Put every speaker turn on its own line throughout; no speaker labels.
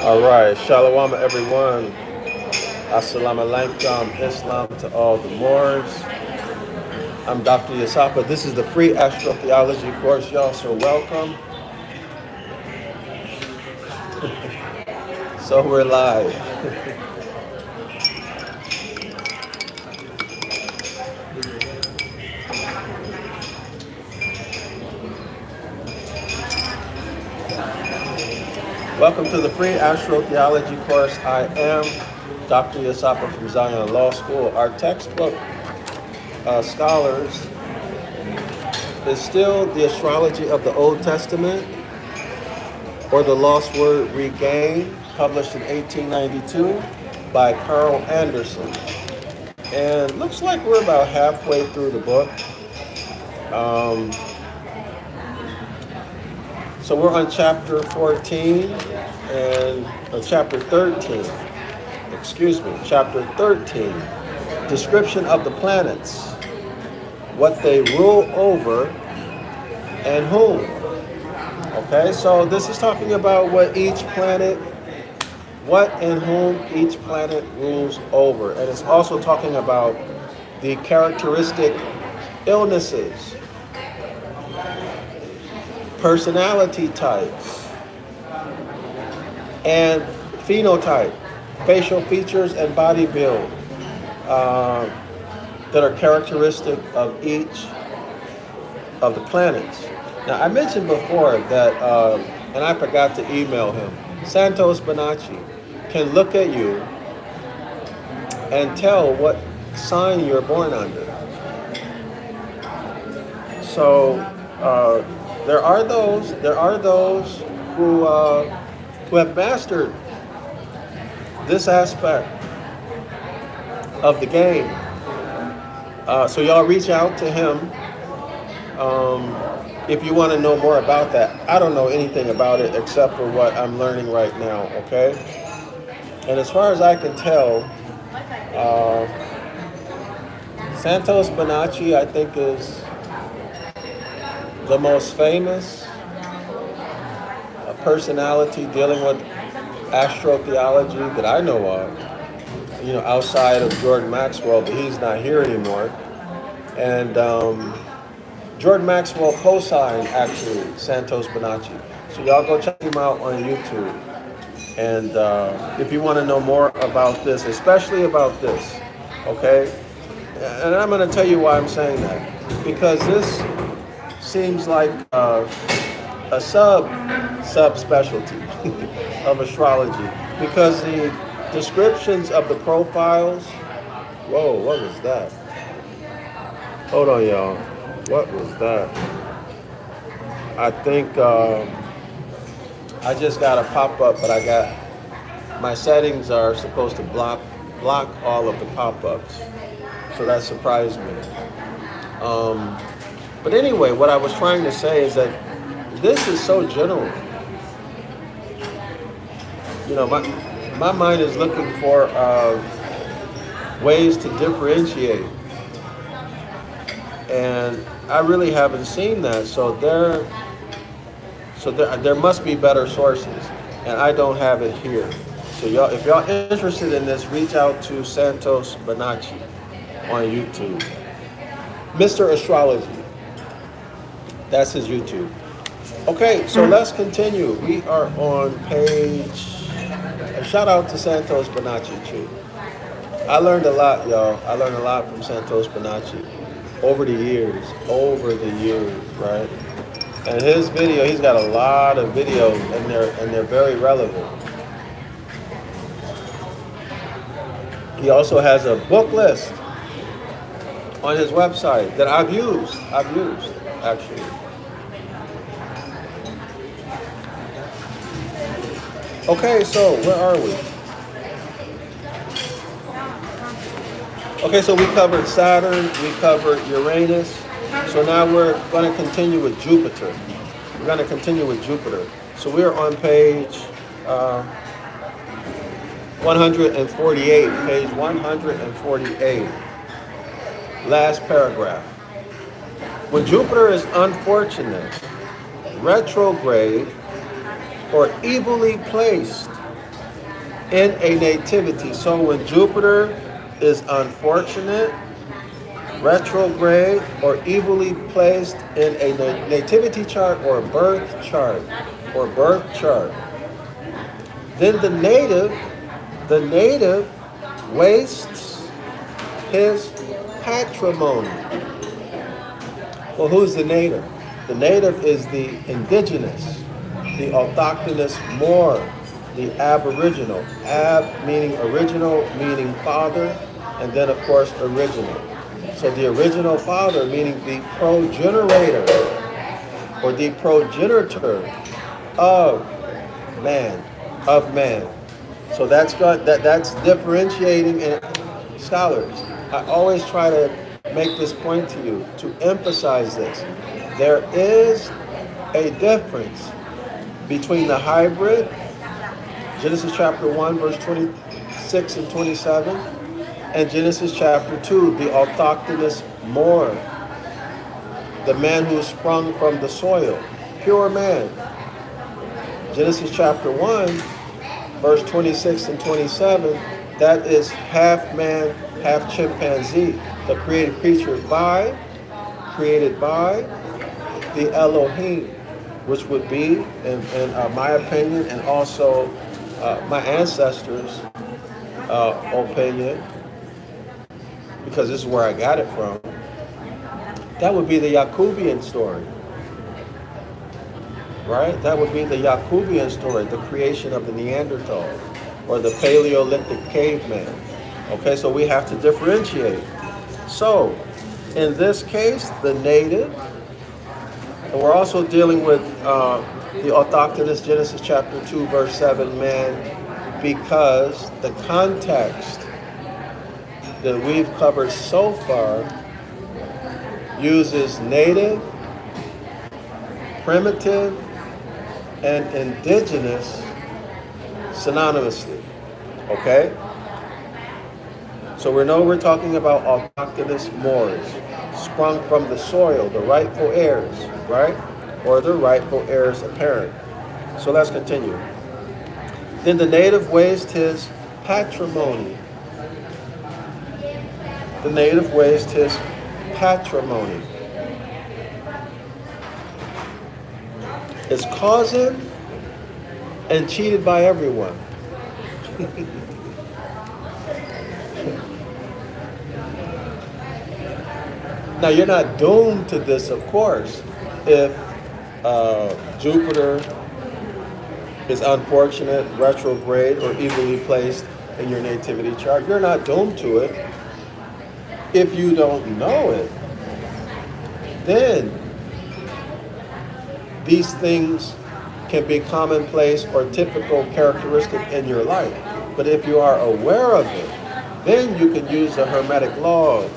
All right, Shalom everyone. Assalamu alaikum, Islam to all the Moors. I'm Dr. Yasapa. This is the free astrotheology course, y'all, so welcome. So we're live. Welcome to the free astrotheology course. I am Dr. Yasapa from Zion Law School. Our textbook, Scholars, is still the Astrology of the Old Testament, or the Lost Word Regained, published in 1892 by Carl Anderson. And looks like we're about halfway through the book. So we're on chapter 14 and chapter 13. Chapter 13. Description of the planets, what they rule over, and whom. Okay, so this is talking about what and whom each planet rules over. And it's also talking about the characteristic illnesses, personality types, and phenotype, facial features and body build that are characteristic of each of the planets. Now, I mentioned before that, and I forgot to email him, Santos Bonacci can look at you and tell what sign you're born under. So there are those who have mastered this aspect of the game. So y'all reach out to him if you want to know more about that. I don't know anything about it except for what I'm learning right now, okay? And as far as I can tell, Santos Bonacci, I think, is the most famous personality dealing with astrotheology that I know of, outside of Jordan Maxwell, but he's not here anymore. And Jordan Maxwell co-signed, actually, Santos Bonacci. So y'all go check him out on YouTube. And if you want to know more about this, especially about this, okay? And I'm going to tell you why I'm saying that. Because this seems like a subspecialty of astrology. Because the descriptions of the profiles, whoa, what was that? Hold on, y'all. What was that? I think I just got a pop-up, but my settings are supposed to block all of the pop-ups. So that surprised me. But anyway, what I was trying to say is that this is so general. My mind is looking for ways to differentiate. And I really haven't seen that. So there must be better sources. And I don't have it here. So y'all, if y'all interested in this, reach out to Santos Bonacci on YouTube. Mr. Astrology. That's his YouTube. Okay, so let's continue. We are on page... A shout out to Santos Bonacci, too. I learned a lot, y'all. I learned a lot from Santos Bonacci over the years, right? And his video, he's got a lot of videos, and they're very relevant. He also has a book list on his website that I've used, actually. Okay, so where are we? Okay, so we covered Saturn, we covered Uranus. So now we're going to continue with Jupiter. So we're on page 148, page 148. Last paragraph. When Jupiter is unfortunate, retrograde, or evilly placed in a nativity. So when Jupiter is unfortunate, retrograde, or evilly placed in a nativity chart or birth chart, then the native wastes his patrimony. Well, who's the native? The native is the indigenous, the autochthonous Moor, the aboriginal. Ab meaning original, meaning father, and then of course original. So the original father meaning the progenitor or the progenitor of man. So that's differentiating in scholars. I always try to make this point to you to emphasize this. There is a difference between the hybrid, Genesis chapter 1, verse 26 and 27, and Genesis chapter 2, the autochthonous Moor, the man who sprung from the soil, pure man. Genesis chapter 1, verse 26 and 27, that is half man, half chimpanzee, the created creature created by the Elohim, which would be, in my opinion, and also my ancestors' opinion, because this is where I got it from, that would be the Yacubian story. Right? That would be the Yacubian story, the creation of the Neanderthal, or the Paleolithic caveman. Okay, so we have to differentiate. So, in this case, the native, and we're also dealing with the autochthonous Genesis chapter 2, verse 7 man, because the context that we've covered so far uses native, primitive, and indigenous synonymously. Okay? So we know we're talking about autochthonous Moors, sprung from the soil, the rightful heirs, right? Or the rightful heirs apparent. So let's continue. Then the native wasted his patrimony. The native wasted his patrimony. His cousin and cheated by everyone. Now, you're not doomed to this, of course, if Jupiter is unfortunate, retrograde, or evilly placed in your nativity chart. You're not doomed to it. If you don't know it, then these things can be commonplace or typical characteristic in your life. But if you are aware of it, then you can use the Hermetic Laws.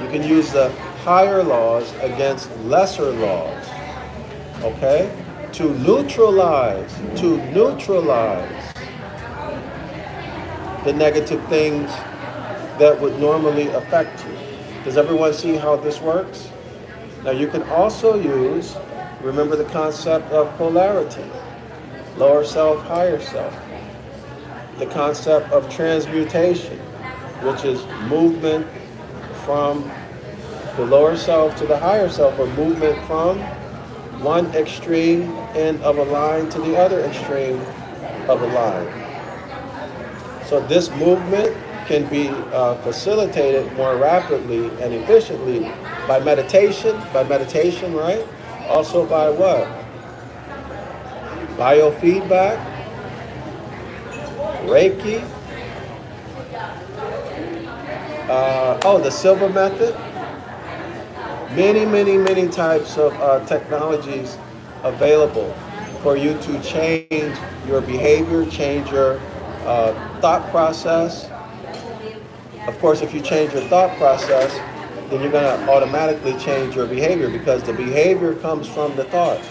You can use the higher laws against lesser laws, okay? To neutralize the negative things that would normally affect you. Does everyone see how this works? Now you can also use, remember the concept of polarity, lower self, higher self. The concept of transmutation, which is movement from the lower self to the higher self, or movement from one extreme end of a line to the other extreme of a line. So this movement can be facilitated more rapidly and efficiently by meditation, right? Also by what? Biofeedback, Reiki, the silver method. Many types of technologies available for you to change your behavior, change your thought process. Of course, if you change your thought process, then you're going to automatically change your behavior, because the behavior comes from the thought.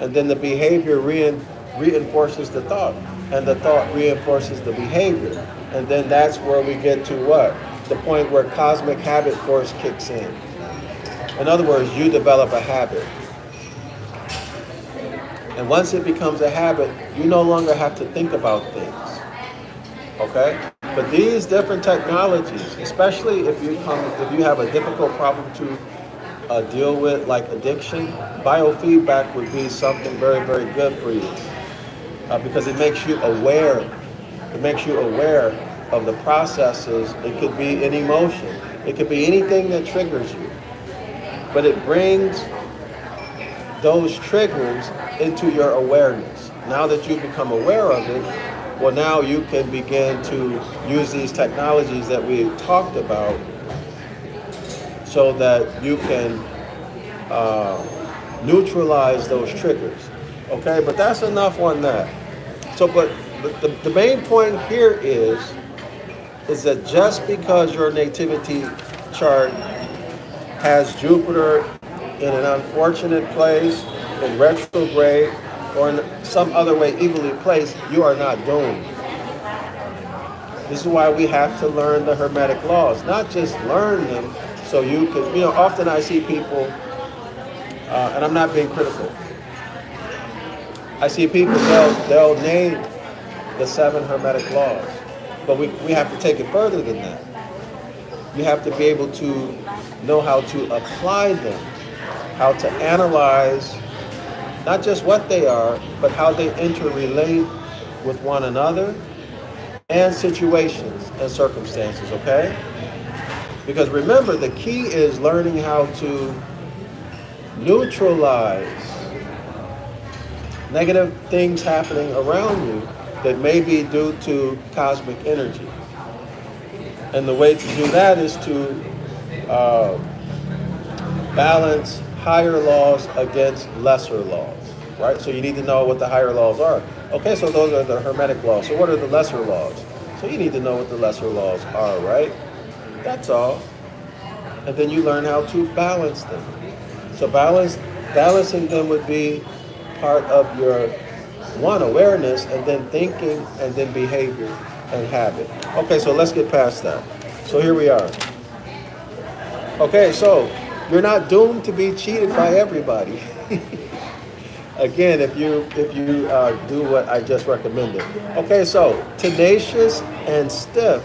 And then the behavior reinforces the thought. And the thought reinforces the behavior. And then that's where we get to what? The point where cosmic habit force kicks in. In other words, you develop a habit. And once it becomes a habit, you no longer have to think about things. Okay? But these different technologies, especially if you have a difficult problem to deal with, like addiction, biofeedback would be something very, very good for you, because it makes you aware. It makes you aware of the processes. It could be an emotion. It could be anything that triggers you. But it brings those triggers into your awareness. Now that you become aware of it, well, now you can begin to use these technologies that we talked about so that you can neutralize those triggers. Okay, but that's enough on that. So, but the main point here is that just because your nativity chart has Jupiter in an unfortunate place, in retrograde, or in some other way evilly placed, you are not doomed. This is why we have to learn the Hermetic Laws, not just learn them so you can, often I see people, and I'm not being critical, I see people, they'll name the 7 Hermetic Laws, but we have to take it further than that. You have to be able to know how to apply them, how to analyze not just what they are, but how they interrelate with one another and situations and circumstances, okay? Because remember, the key is learning how to neutralize negative things happening around you that may be due to cosmic energy. And the way to do that is to balance higher laws against lesser laws, right? So you need to know what the higher laws are. Okay, so those are the Hermetic laws. So what are the lesser laws? So you need to know what the lesser laws are, right? That's all. And then you learn how to balance them. So balancing them would be part of your awareness, and then thinking, and then behavior and habit. Okay, so let's get past that. So here we are. Okay, so you're not doomed to be cheated by everybody. Again, if you do what I just recommended. Okay, so tenacious and stiff.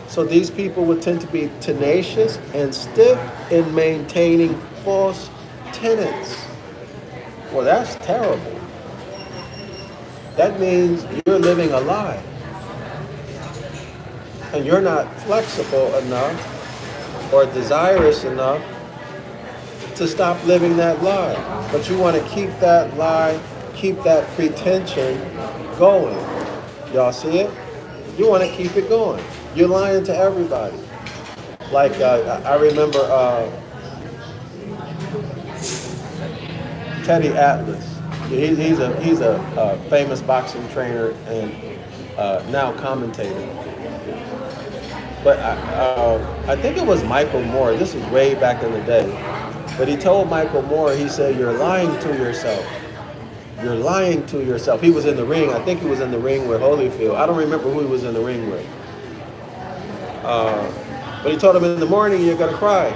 So these people would tend to be tenacious and stiff in maintaining false tenets. Well, that's terrible. That means you're living a lie. And you're not flexible enough or desirous enough to stop living that lie. But you want to keep that lie, keep that pretension going. Y'all see it? You want to keep it going. You're lying to everybody. Like, I remember Teddy Atlas. He's a famous boxing trainer and now commentator. But I think it was Michael Moore. This is way back in the day. But he told Michael Moore, he said, "You're lying to yourself. You're lying to yourself." He was in the ring. I think he was in the ring with Holyfield. I don't remember who he was in the ring with. But he told him, in the morning, you're going to cry.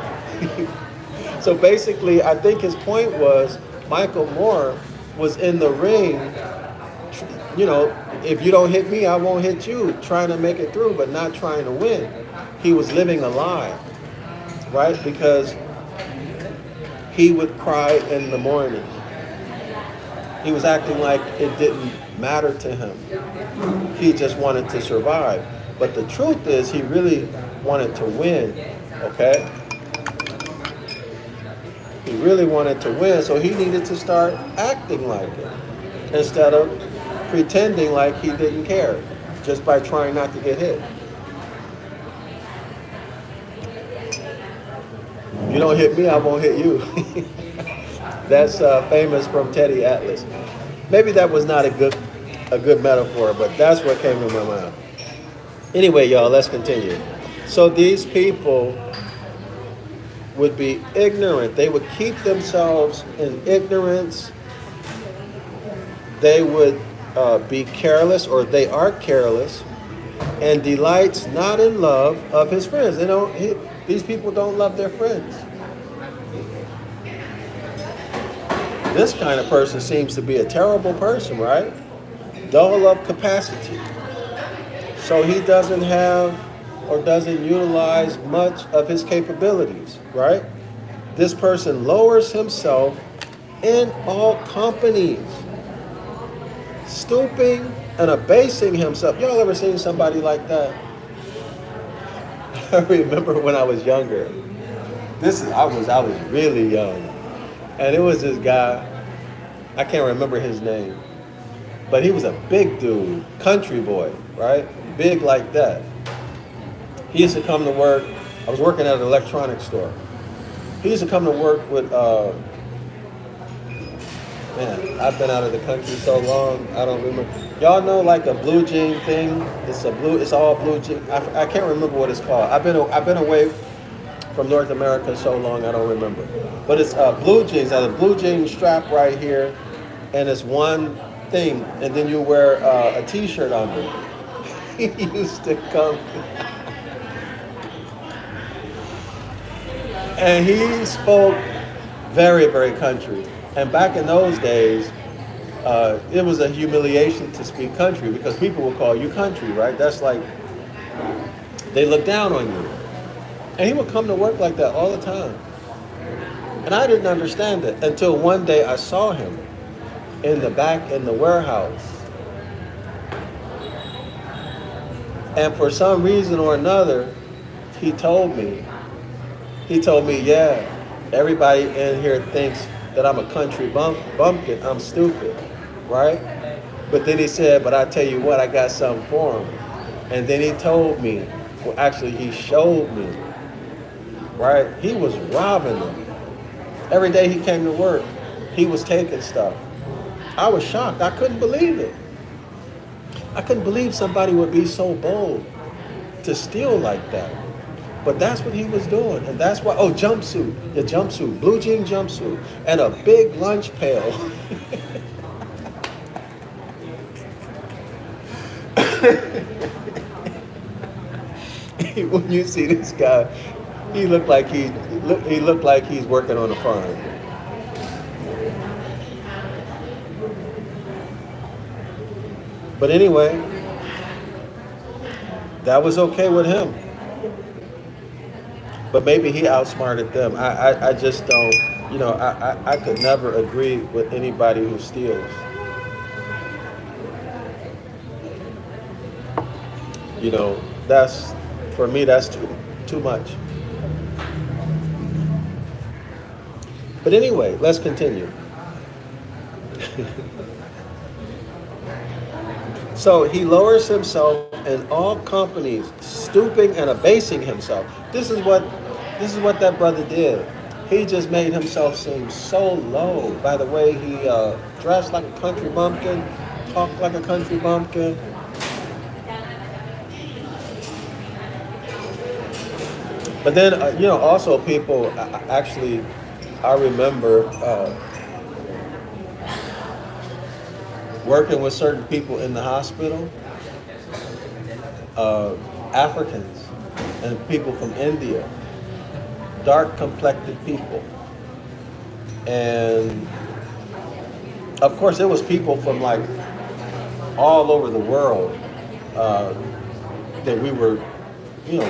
So basically, I think his point was, Michael Moore was in the ring, if you don't hit me, I won't hit you, trying to make it through, but not trying to win. He was living a lie, right? Because he would cry in the morning. He was acting like it didn't matter to him. He just wanted to survive. But the truth is, he really wanted to win, okay? He really wanted to win, so he needed to start acting like it instead of pretending like he didn't care just by trying not to get hit. You don't hit me, I won't hit you. That's famous from Teddy Atlas. Maybe that was not a good metaphor, but that's what came to my mind. Anyway, y'all, let's continue. So these people would be ignorant. They would keep themselves in ignorance. They would be careless, or they are careless, and delights not in love of his friends. These people don't love their friends. This kind of person seems to be a terrible person, right? Dull of capacity. So he doesn't have or doesn't utilize much of his capabilities, right? This person lowers himself in all companies, stooping and abasing himself. Y'all ever seen somebody like that? I remember when I was younger. I was really young, and it was this guy. I can't remember his name, but he was a big dude, country boy, right? Big like that. He used to come to work. I was working at an electronics store. He used to come to work with. Man, I've been out of the country so long, I don't remember. Y'all know like a blue jean thing? It's all blue jean. I can't remember what it's called. I've been away from North America so long, I don't remember. But it's blue jeans. There's a blue jean strap right here, and it's one thing, and then you wear a t-shirt under. He used to come. And he spoke very, very country. And back in those days, it was a humiliation to speak country because people would call you country, right? That's like, they look down on you. And he would come to work like that all the time. And I didn't understand it until one day I saw him in the warehouse. And for some reason or another, he told me, yeah, everybody in here thinks that I'm a country bumpkin, I'm stupid, right? But then he said, but I tell you what, I got something for him. And then he told me, well, actually he showed me, right? He was robbing them. Every day he came to work, he was taking stuff. I was shocked, I couldn't believe it. I couldn't believe somebody would be so bold to steal like that. But that's what he was doing. And that's why, jumpsuit, the jumpsuit, blue jean jumpsuit, and a big lunch pail. When you see this guy, he looked like he's working on a farm. But anyway, that was okay with him. But maybe he outsmarted them. I just don't, I could never agree with anybody who steals. For me, that's too much. But anyway, let's continue. So he lowers himself in all companies, stooping and abasing himself. This is what that brother did. He just made himself seem so low by the way he dressed like a country bumpkin, talked like a country bumpkin. But then, also people, I remember working with certain people in the hospital, Africans and people from India, dark complected people. And of course it was people from like all over the world that we were,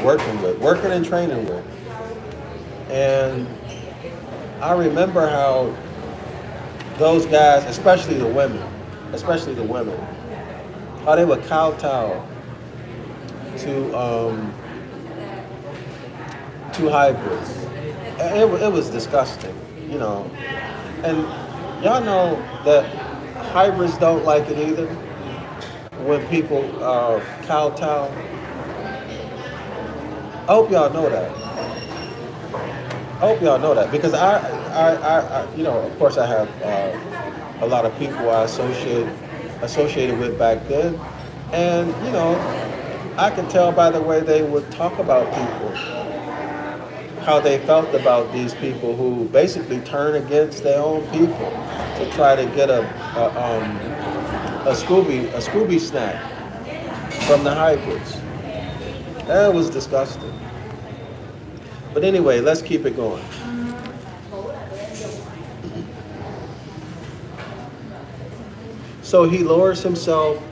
working and training with. And I remember how those guys, especially the women, how they would kowtow to hybrids. It was disgusting, And y'all know that hybrids don't like it either when people kowtow. I hope y'all know that. Because I of course I have a lot of people I associated with back then, and I could tell by the way they would talk about people, how they felt about these people who basically turn against their own people to try to get a Scooby snack from the hybrids. That was disgusting. But anyway, let's keep it going. So he lowers himself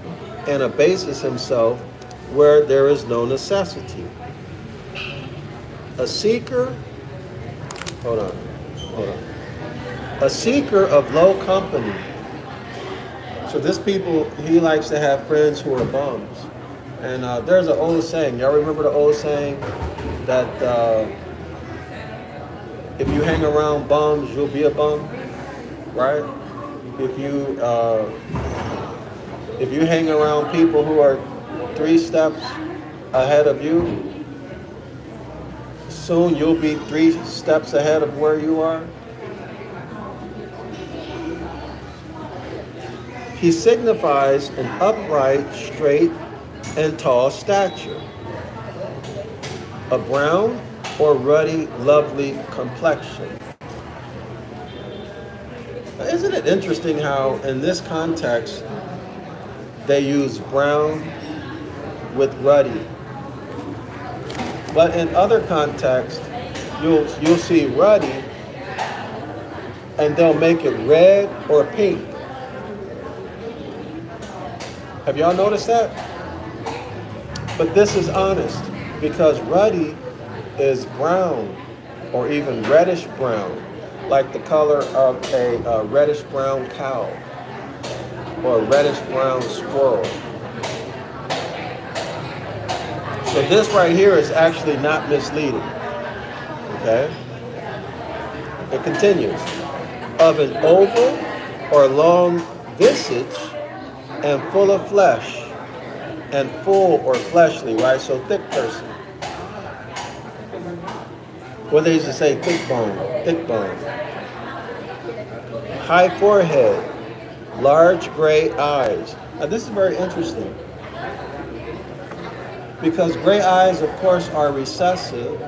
and abases himself where there is no necessity. A seeker, hold on. A seeker of low company. So this people, he likes to have friends who are bums. And there's an old saying. Y'all remember the old saying that if you hang around bums, you'll be a bum, right? If you hang around people who are 3 steps ahead of you, soon you'll be 3 steps ahead of where you are. He signifies an upright, straight, and tall stature, a brown or ruddy, lovely complexion. Now, isn't it interesting how in this context they use brown with ruddy, but in other contexts you'll see ruddy and they'll make it red or pink. Have y'all noticed that? But this is honest, because ruddy is brown or even reddish brown, like the color of a reddish brown cow or a reddish brown squirrel. So this right here is actually not misleading. Okay? It continues. Of an oval or long visage and full of flesh, and full or fleshly, right? So thick person. What they used to say, thick bone. High forehead, large gray eyes. Now this is very interesting, because gray eyes, of course, are recessive,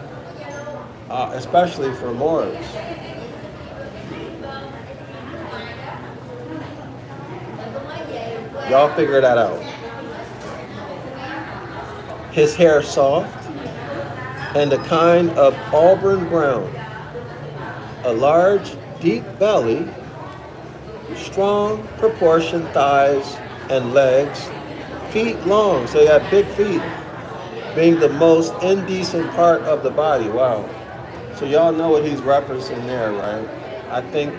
especially for Moors. Y'all figure that out. His hair soft and a kind of auburn brown. A large, deep belly, strong proportioned thighs and legs, feet long, so you have big feet, being the most indecent part of the body. Wow. So y'all know what he's referencing there, right? I think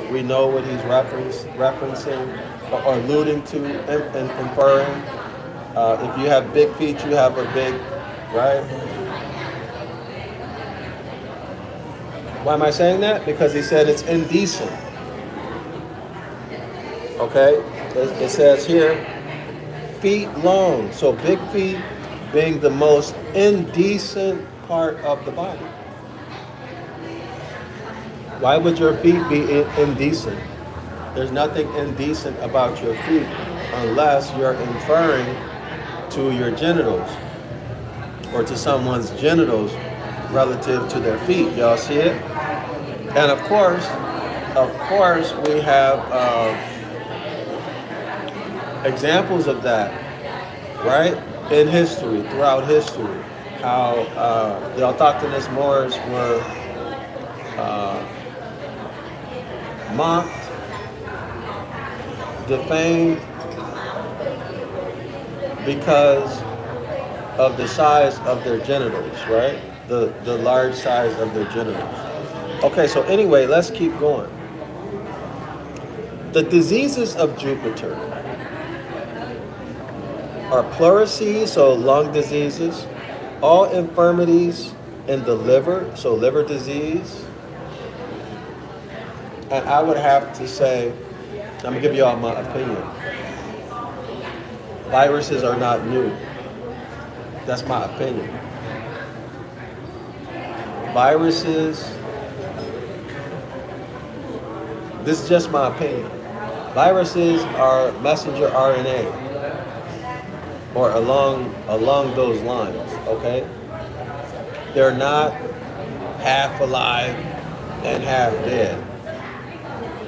we know what he's referencing or alluding to and inferring. If you have big feet, you have a big, right? Why am I saying that? Because he said it's indecent. Okay? It says here, feet long. So big feet being the most indecent part of the body. Why would your feet be indecent? There's nothing indecent about your feet unless you're inferring to your genitals or to someone's genitals relative to their feet. Y'all see it? And of course, we have examples of that, right? In history, throughout history, how the autochthonous Moors were mocked, defamed, because of the size of their genitals, right? The large size of their genitals. Okay, so anyway, let's keep going. The diseases of Jupiter are pleurisy, so lung diseases, all infirmities in the liver, so liver disease. And I would have to say, I'm gonna give you all my opinion. Viruses are not new. That's my opinion. Viruses, this is just my opinion. Viruses are messenger RNA, or along those lines, okay? They're not half alive and half dead.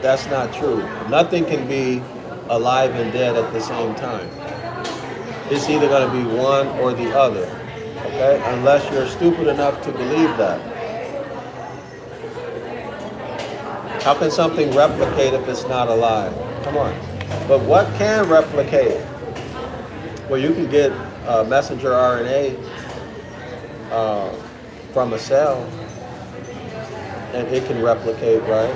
That's not true. Nothing can be alive and dead at the same time. It's either going to be one or the other, okay? Unless you're stupid enough to believe that. How can something replicate if it's not alive? Come on. But what can replicate? Well, you can get messenger RNA from a cell, and it can replicate, right?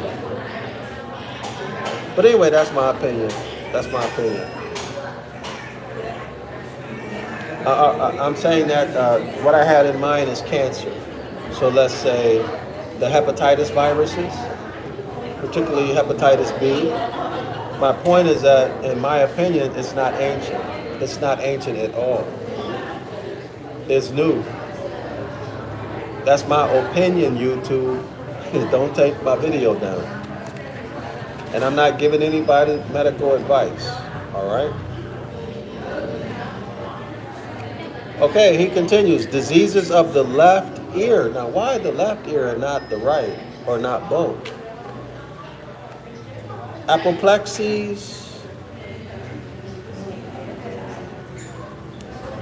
But anyway, that's my opinion. That's my opinion. I'm saying that what I had in mind is cancer. So let's say the hepatitis viruses, particularly hepatitis B. My point is that, in my opinion, it's not ancient. It's not ancient at all. It's new. That's my opinion, YouTube. Don't take my video down. And I'm not giving anybody medical advice, all right? Okay, he continues, diseases of the left ear. Now, why the left ear and not the right, or not both? Apoplexies,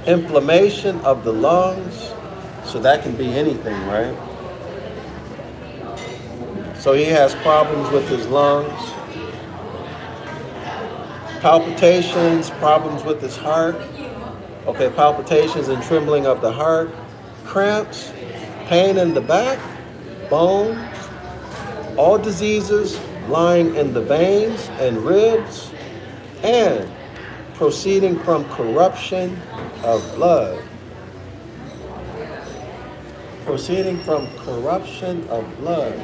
inflammation of the lungs, so that can be anything, right? So he has problems with his lungs, palpitations, problems with his heart. Okay, palpitations and trembling of the heart, cramps, pain in the back, bones, all diseases lying in the veins and ribs, and proceeding from corruption of blood. Proceeding from corruption of blood.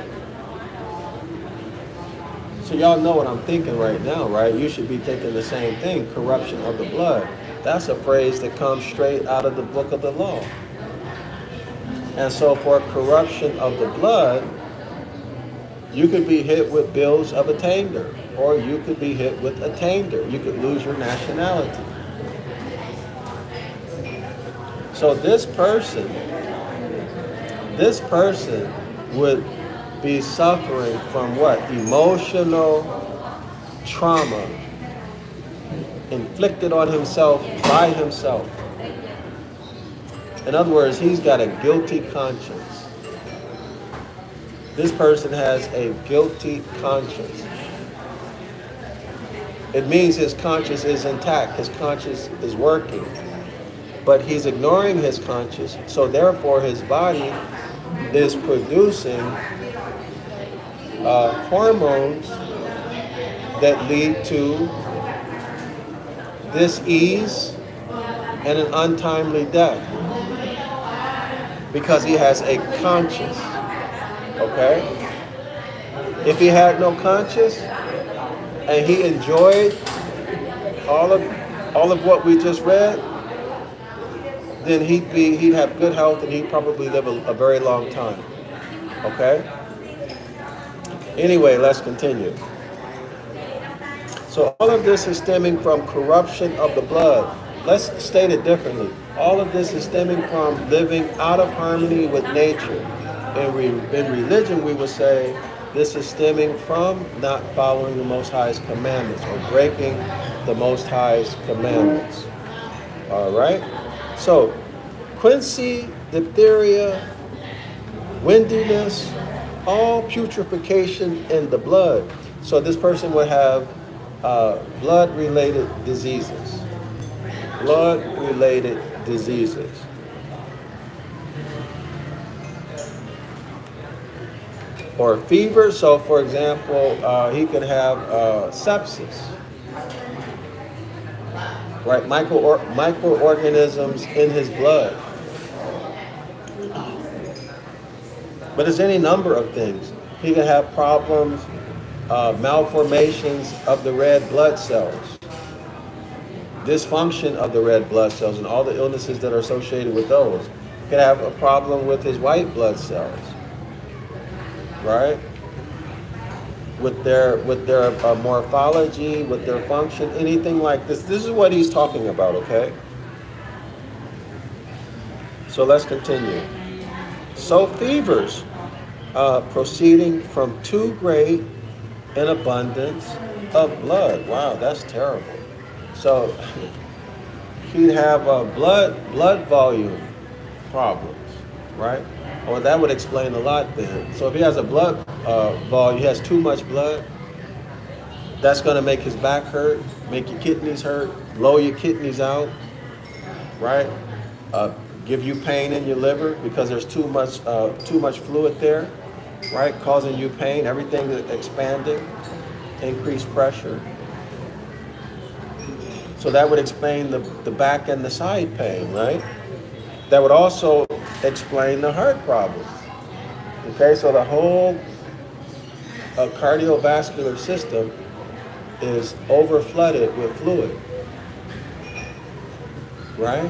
So y'all know what I'm thinking right now, right? You should be thinking the same thing, corruption of the blood. That's a phrase that comes straight out of the book of the law. And so for corruption of the blood, you could be hit with bills of attainder, or you could be hit with attainder. You could lose your nationality. So this person would be suffering from what? Emotional trauma inflicted on himself by himself. In other words, he's got a guilty conscience. This person has a guilty conscience. It means his conscience is intact, his conscience is working, but he's ignoring his conscience, so therefore his body is producing hormones that lead to dis-ease and an untimely death, because he has a conscience. Okay? If he had no conscience and he enjoyed all of what we just read, then he'd have good health and he'd probably live a very long time. Okay? Anyway, let's continue. So all of this is stemming from corruption of the blood. Let's state it differently. All of this is stemming from living out of harmony with nature. In religion, we would say this is stemming from not following the Most High's commandments, or breaking the Most High's commandments. All right? So, quinsy, diphtheria, windiness, all putrefaction in the blood. So this person would have blood-related diseases. Blood-related diseases. Or fever. So, for example, he could have sepsis. Right, microorganisms in his blood. But there's any number of things. He can have problems, malformations of the red blood cells, dysfunction of the red blood cells, and all the illnesses that are associated with those. He could have a problem with his white blood cells, right? With their morphology, with their function, anything like this. This is what he's talking about, okay? So let's continue. So fevers, proceeding from too great an abundance of blood. Wow, that's terrible. So he'd have blood volume problems, right? Or that would explain a lot then. So if he has a blood volume, he has too much blood, That's going to make his back hurt, make your kidneys hurt, blow your kidneys out, right? Give you pain in your liver because there's too much fluid there, right? Causing you pain, everything is expanding, increased pressure. So that would explain the back and the side pain, right? That would also explain the heart problems. Okay, so the whole cardiovascular system is over flooded with fluid, right?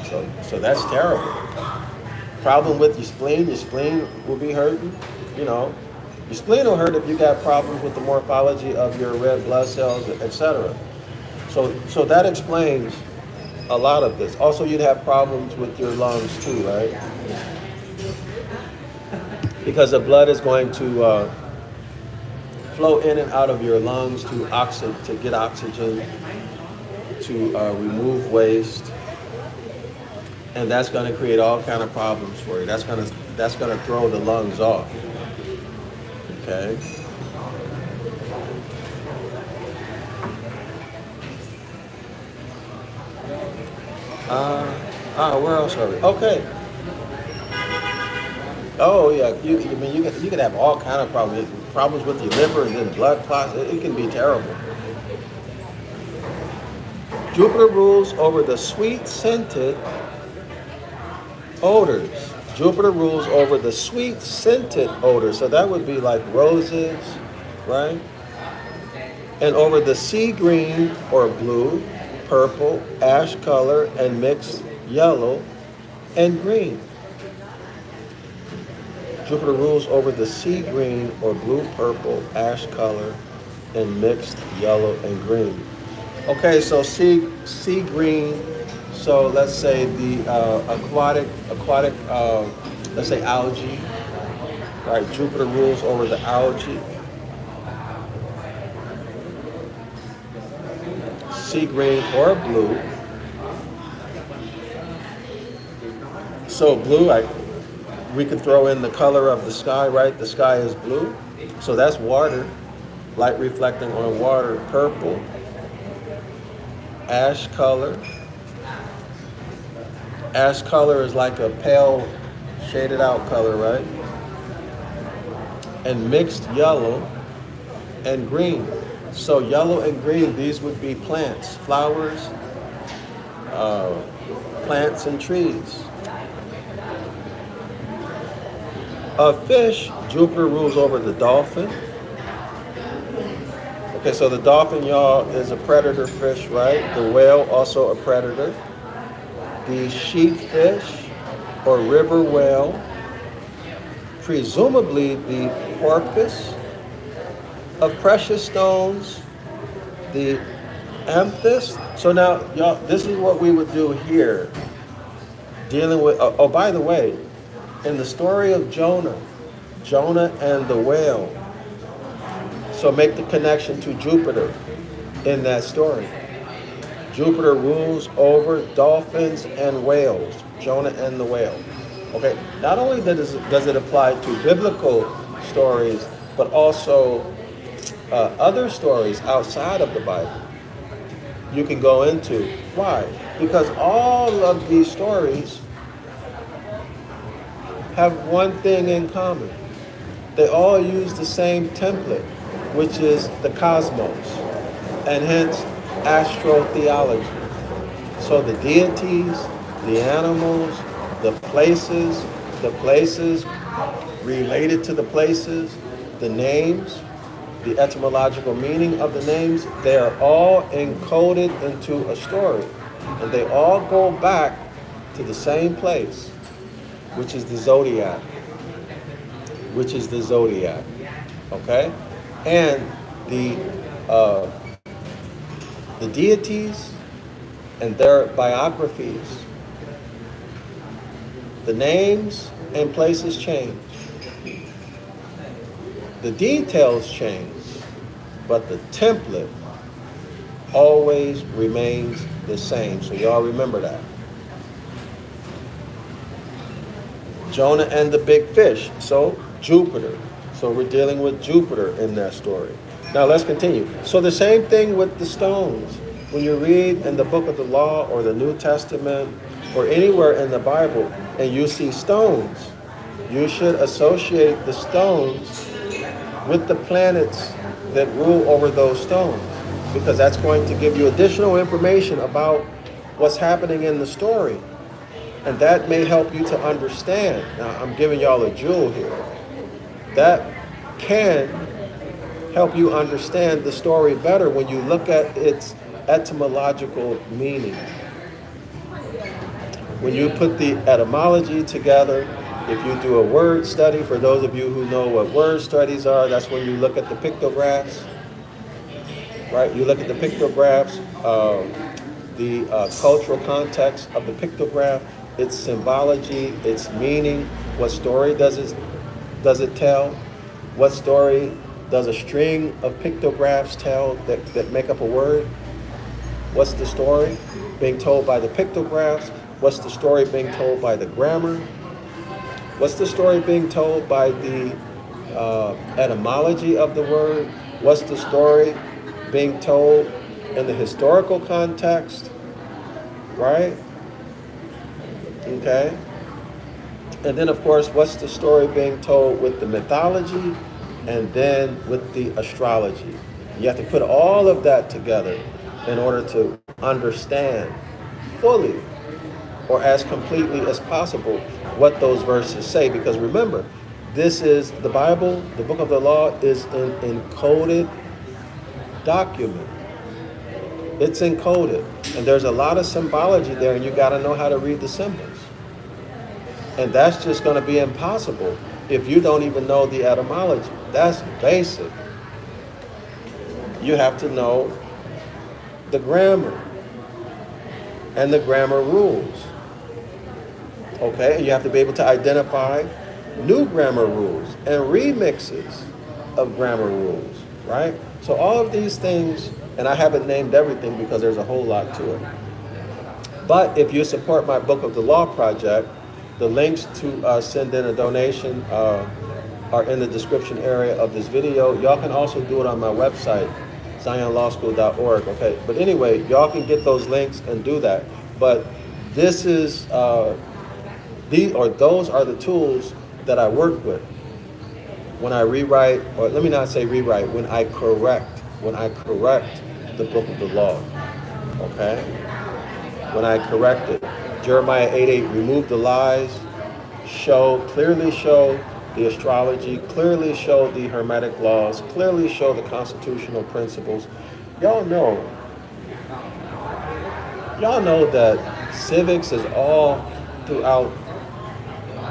So that's terrible. Problem with your spleen will be hurting. You know, your spleen will hurt if you got problems with the morphology of your red blood cells, etc. So that explains a lot of this. Also, you'd have problems with your lungs too, right? Because the blood is going to flow in and out of your lungs to get oxygen, to remove waste, and that's going to create all kind of problems for you. That's going to throw the lungs off. Okay. Where else are we? Okay. Oh yeah, you could have all kind of problems with your liver and then blood clots. It can be terrible. Jupiter rules over the sweet scented odors. Jupiter rules over the sweet scented odors. So that would be like roses, right? And over the sea green or blue, purple, ash color, and mixed yellow and green. Jupiter rules over the sea green or blue, purple, ash color, and mixed yellow and green. Okay, so sea green. So let's say the aquatic, let's say algae. Right, Jupiter rules over the algae. Sea green or blue. So blue, we could throw in the color of the sky, right? The sky is blue. So that's water, light reflecting on water. Purple, ash color. Ash color is like a pale shaded out color, right? And mixed yellow and green. So yellow and green, these would be plants, flowers, plants and trees. Fish, Jupiter rules over the dolphin. Okay, so the dolphin, y'all, is a predator fish, right? The whale, also a predator. The sheepfish, or river whale. Presumably the porpoise of precious stones. The amethyst. So now, y'all, this is what we would do here. Dealing with, oh, by the way, in the story of Jonah and the whale. So make the connection to Jupiter in that story. Jupiter rules over dolphins and whales. Jonah and the whale. Okay, not only does it apply to biblical stories, but also other stories outside of the Bible. You can go into. Why? Because all of these stories have one thing in common. They all use the same template, which is the cosmos, and hence astrotheology. So the deities, the animals, the places related to the places, the names, the etymological meaning of the names, they are all encoded into a story. And they all go back to the same place, which is the Zodiac. Okay? And the deities and their biographies, the names and places change. The details change, but the template always remains the same. So y'all remember that. Jonah and the big fish. So Jupiter. So we're dealing with Jupiter in that story. Now let's continue. So the same thing with the stones. When you read in the book of the law or the New Testament or anywhere in the Bible and you see stones, you should associate the stones with the planets that rule over those stones, because that's going to give you additional information about what's happening in the story. And that may help you to understand. Now, I'm giving y'all a jewel here. That can help you understand the story better when you look at its etymological meaning. When you put the etymology together, if you do a word study, for those of you who know what word studies are, that's when you look at the pictographs, right? You look at the pictographs, the cultural context of the pictograph, its symbology, its meaning, what story does it tell? What story does a string of pictographs tell that make up a word? What's the story being told by the pictographs? What's the story being told by the grammar? What's the story being told by the etymology of the word? What's the story being told in the historical context? Right? Okay. And then, of course, what's the story being told with the mythology and then with the astrology? You have to put all of that together in order to understand fully or as completely as possible what those verses say. Because remember, this is the Bible, the book of the law is an encoded document. It's encoded. And there's a lot of symbology there, and you got to know how to read the symbols. And that's just going to be impossible if you don't even know the etymology. That's basic. You have to know the grammar and the grammar rules. Okay, you have to be able to identify new grammar rules and remixes of grammar rules, right? So all of these things, and I haven't named everything because there's a whole lot to it. But if you support my Book of the Law project, the links to send in a donation are in the description area of this video. Y'all can also do it on my website, zionlawschool.org. Okay, but anyway, y'all can get those links and do that. But this is those are the tools that I work with when I rewrite, or let me not say rewrite, when I correct the book of the law. Okay, when I correct it. Jeremiah 8:8, remove the lies, clearly show the astrology, clearly show the Hermetic Laws, clearly show the constitutional principles. Y'all know that civics is all throughout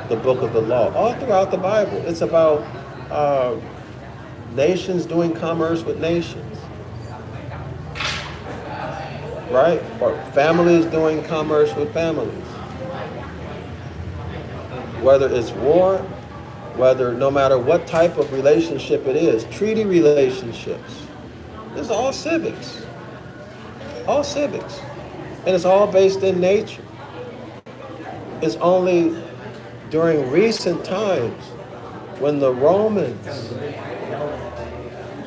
the book of the law, all throughout the Bible. It's about nations doing commerce with nations, right? Or families doing commerce with families. Whether it's war, no matter what type of relationship it is, treaty relationships, it's all civics. All civics. And it's all based in nature. It's only during recent times when the Romans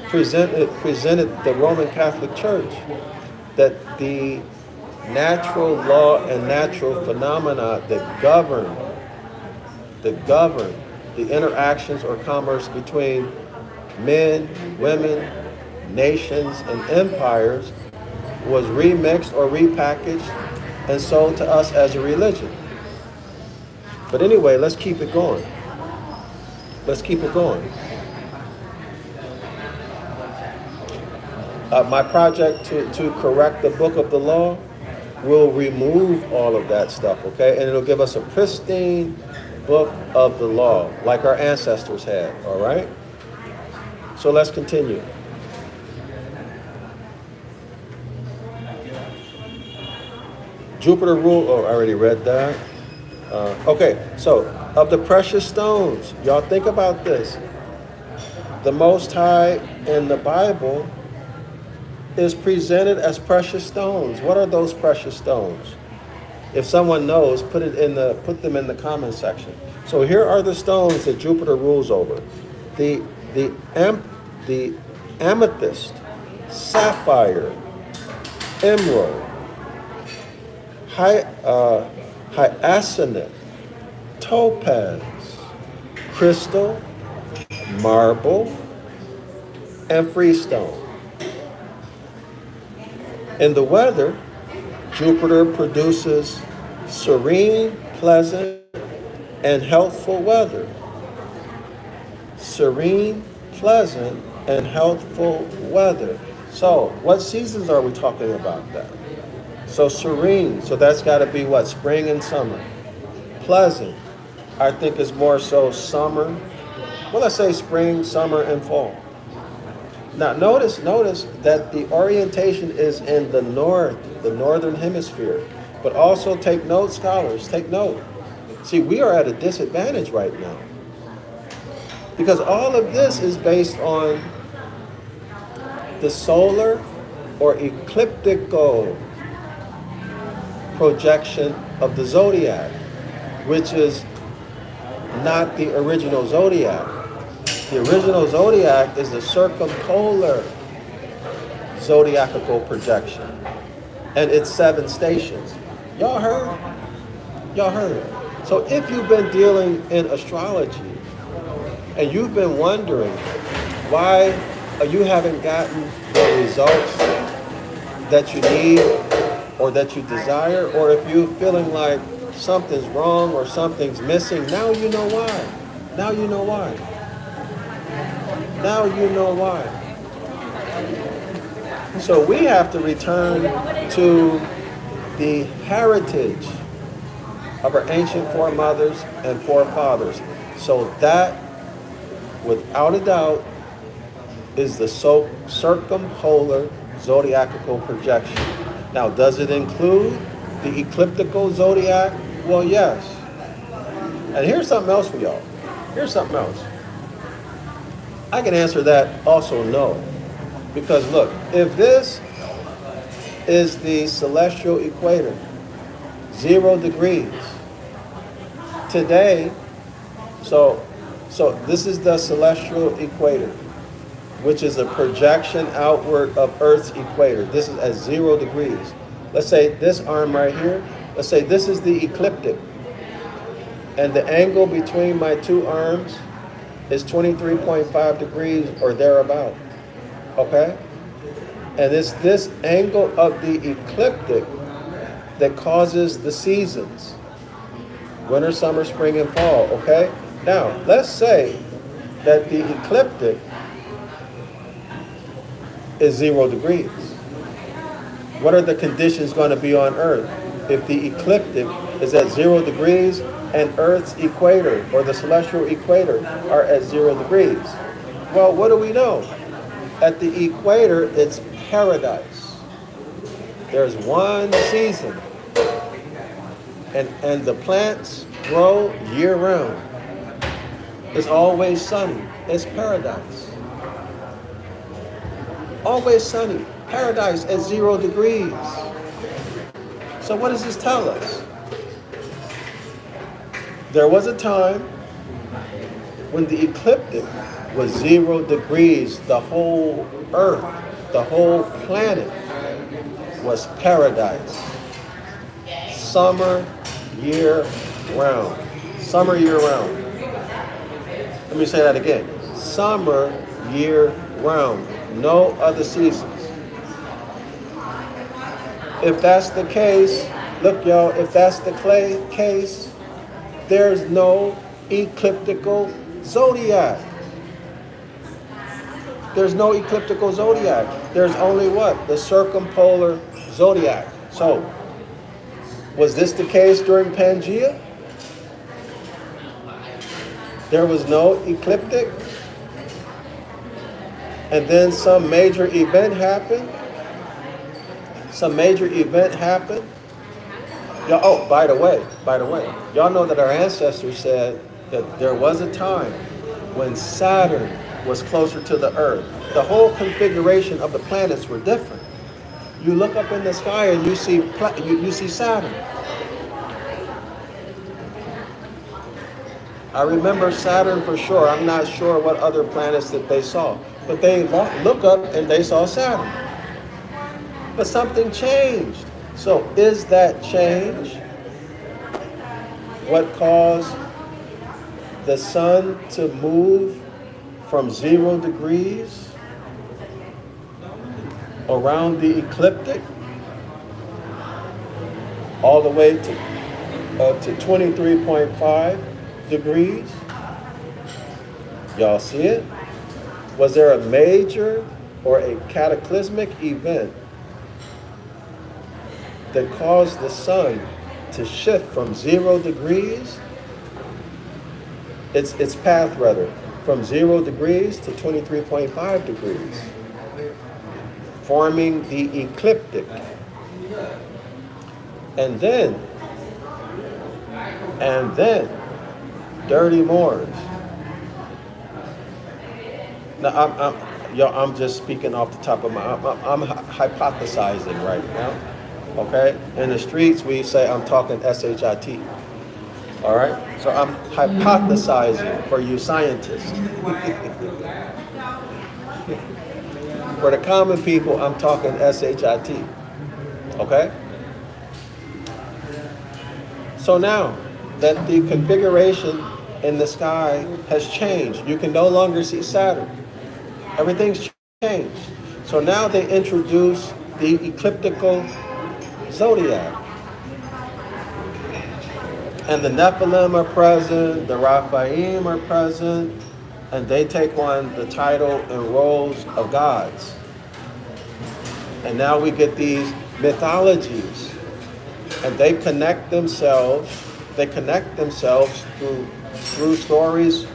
presented the Roman Catholic Church that the natural law and natural phenomena that govern the interactions or commerce between men, women, nations, and empires was remixed or repackaged and sold to us as a religion. But anyway, let's keep it going. My project to correct the book of the law will remove all of that stuff, okay? And it'll give us a pristine book of the law, like our ancestors had, all right? So let's continue. Jupiter rule, I already read that. Okay, so of the precious stones, y'all think about this. The Most High in the Bible is presented as precious stones. What are those precious stones? If someone knows, put them in the comment section. So here are the stones that Jupiter rules over. The amethyst, sapphire, emerald, hyacinth, topaz, crystal, marble, and freestone. In the weather, Jupiter produces serene, pleasant, and healthful weather. Serene, pleasant, and healthful weather. So, what seasons are we talking about then? So serene, so that's got to be what? Spring and summer. Pleasant, I think is more so summer. Well, let's say spring, summer, and fall. Now, notice that the orientation is in the north, the northern hemisphere. But also take note, scholars, take note. See, we are at a disadvantage right now. Because all of this is based on the solar or ecliptical projection of the zodiac, which is not the original zodiac. The original zodiac is the circumpolar zodiacal projection, and it's 7 stations. Y'all heard? Y'all heard? So if you've been dealing in astrology and you've been wondering why you haven't gotten the results that you need or that you desire, or if you're feeling like something's wrong or something's missing, now you know why. Now you know why. Now you know why. So we have to return to the heritage of our ancient foremothers and forefathers. So that, without a doubt, is the circumpolar zodiacal projection. Now, does it include the ecliptical zodiac? Well, yes. And here's something else for y'all. Here's something else. I can answer that also no. Because look, if this is the celestial equator, 0 degrees, today, so this is the celestial equator, which is a projection outward of Earth's equator. This is at 0 degrees. Let's say this arm right here, let's say this is the ecliptic. And the angle between my 2 arms is 23.5 degrees or thereabout. Okay? And it's this angle of the ecliptic that causes the seasons. Winter, summer, spring, and fall. Okay? Now, let's say that the ecliptic is 0 degrees. What are the conditions going to be on Earth if the ecliptic is at 0 degrees and Earth's equator or the celestial equator are at 0 degrees? Well, what do we know? At the equator, it's paradise. There's one season, and the plants grow year-round. It's always sunny. It's paradise. Always sunny. Paradise at 0 degrees. So what does this tell us? There was a time when the ecliptic was 0 degrees. The whole Earth, the whole planet was paradise. Summer year-round. Summer year-round. Let me say that again. Summer year-round. No other seasons. If that's the case, look y'all, if that's the case, there's no ecliptical zodiac. There's no ecliptical zodiac. There's only what? The circumpolar zodiac. So, was this the case during Pangea? There was no ecliptic? And then some major event happened? Some major event happened? Oh, by the way, y'all know that our ancestors said that there was a time when Saturn was closer to the Earth. The whole configuration of the planets were different. You look up in the sky and you see Saturn. I remember Saturn for sure. I'm not sure what other planets that they saw. But they look up and they saw Saturn. But something changed. So is that change what caused the sun to move from 0 degrees around the ecliptic all the way to 23.5 degrees? Y'all see it? Was there a major or a cataclysmic event that caused the sun to shift from 0 degrees, its path rather, from 0 degrees to 23.5 degrees, forming the ecliptic? And then, dirty Moors. Now, I'm just speaking off the top of my, I'm hypothesizing right now, okay? In the streets, we say I'm talking S-H-I-T, all right? So I'm hypothesizing for you scientists. For the common people, I'm talking S-H-I-T, okay? So now that the configuration in the sky has changed, you can no longer see Saturn. Everything's changed. So now they introduce the ecliptical zodiac. And the Nephilim are present, the Raphaim are present, and they take on the title and roles of gods. And now we get these mythologies. And they connect themselves through stories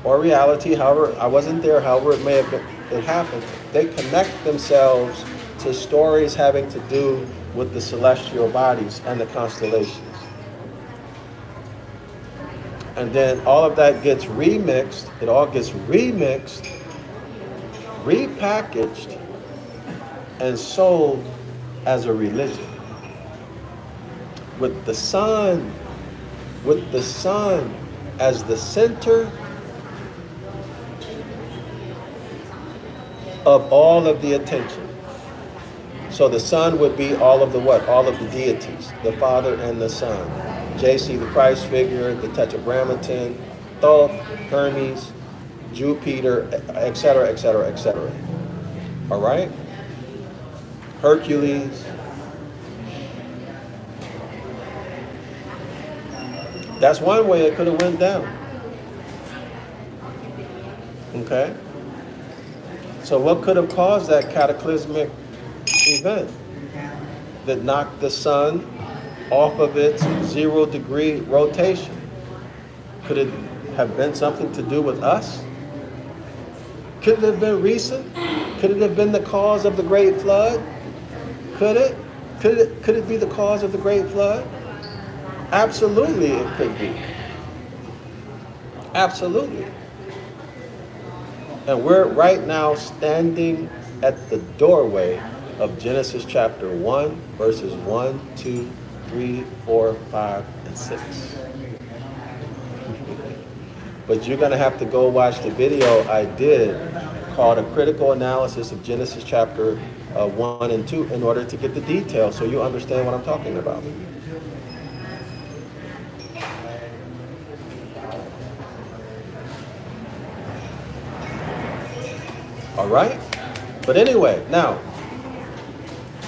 or reality, however, I wasn't there, however it may have been, it happened. They connect themselves to stories having to do with the celestial bodies and the constellations. And then all of that gets remixed, it all gets remixed, repackaged, and sold as a religion. With the sun as the center of all of the attention. So the sun would be all of the what? All of the deities, the Father and the Son. JC, the Christ figure, the Tetragrammaton, Thoth, Hermes, Jupiter, etc., etc., etc. All right? Hercules. That's one way it could have went down. Okay? So what could have caused that cataclysmic event that knocked the sun off of its 0 degree rotation? Could it have been something to do with us? Could it have been recent? Could it have been the cause of the Great Flood? Could it? Could it be the cause of the Great Flood? Absolutely it could be. Absolutely. And we're right now standing at the doorway of Genesis chapter 1, verses 1, 2, 3, 4, 5, and 6. But you're going to have to go watch the video I did called A Critical Analysis of Genesis chapter 1 and 2 in order to get the details so you understand what I'm talking about. All right? But anyway, now,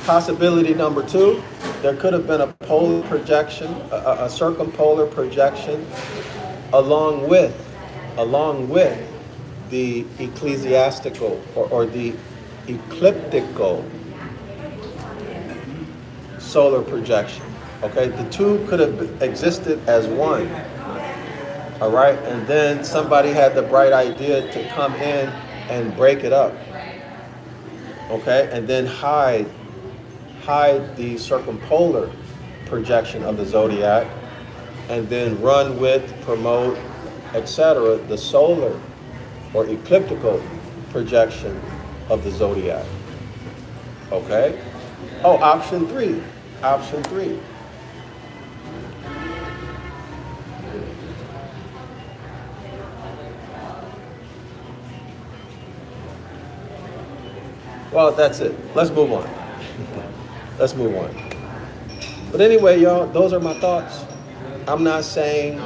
possibility number 2, there could have been a polar projection, a circumpolar projection, along with the ecclesiastical or the ecliptical solar projection. Okay, the two could have existed as one. All right, and then somebody had the bright idea to come in and break it up. Okay, and then hide the circumpolar projection of the zodiac, and then run with, promote, etc., the solar or ecliptical projection of the zodiac. Okay? Oh, option 3. Option 3. Well, that's it. Let's move on. Let's move on. But anyway, y'all, those are my thoughts. I'm not saying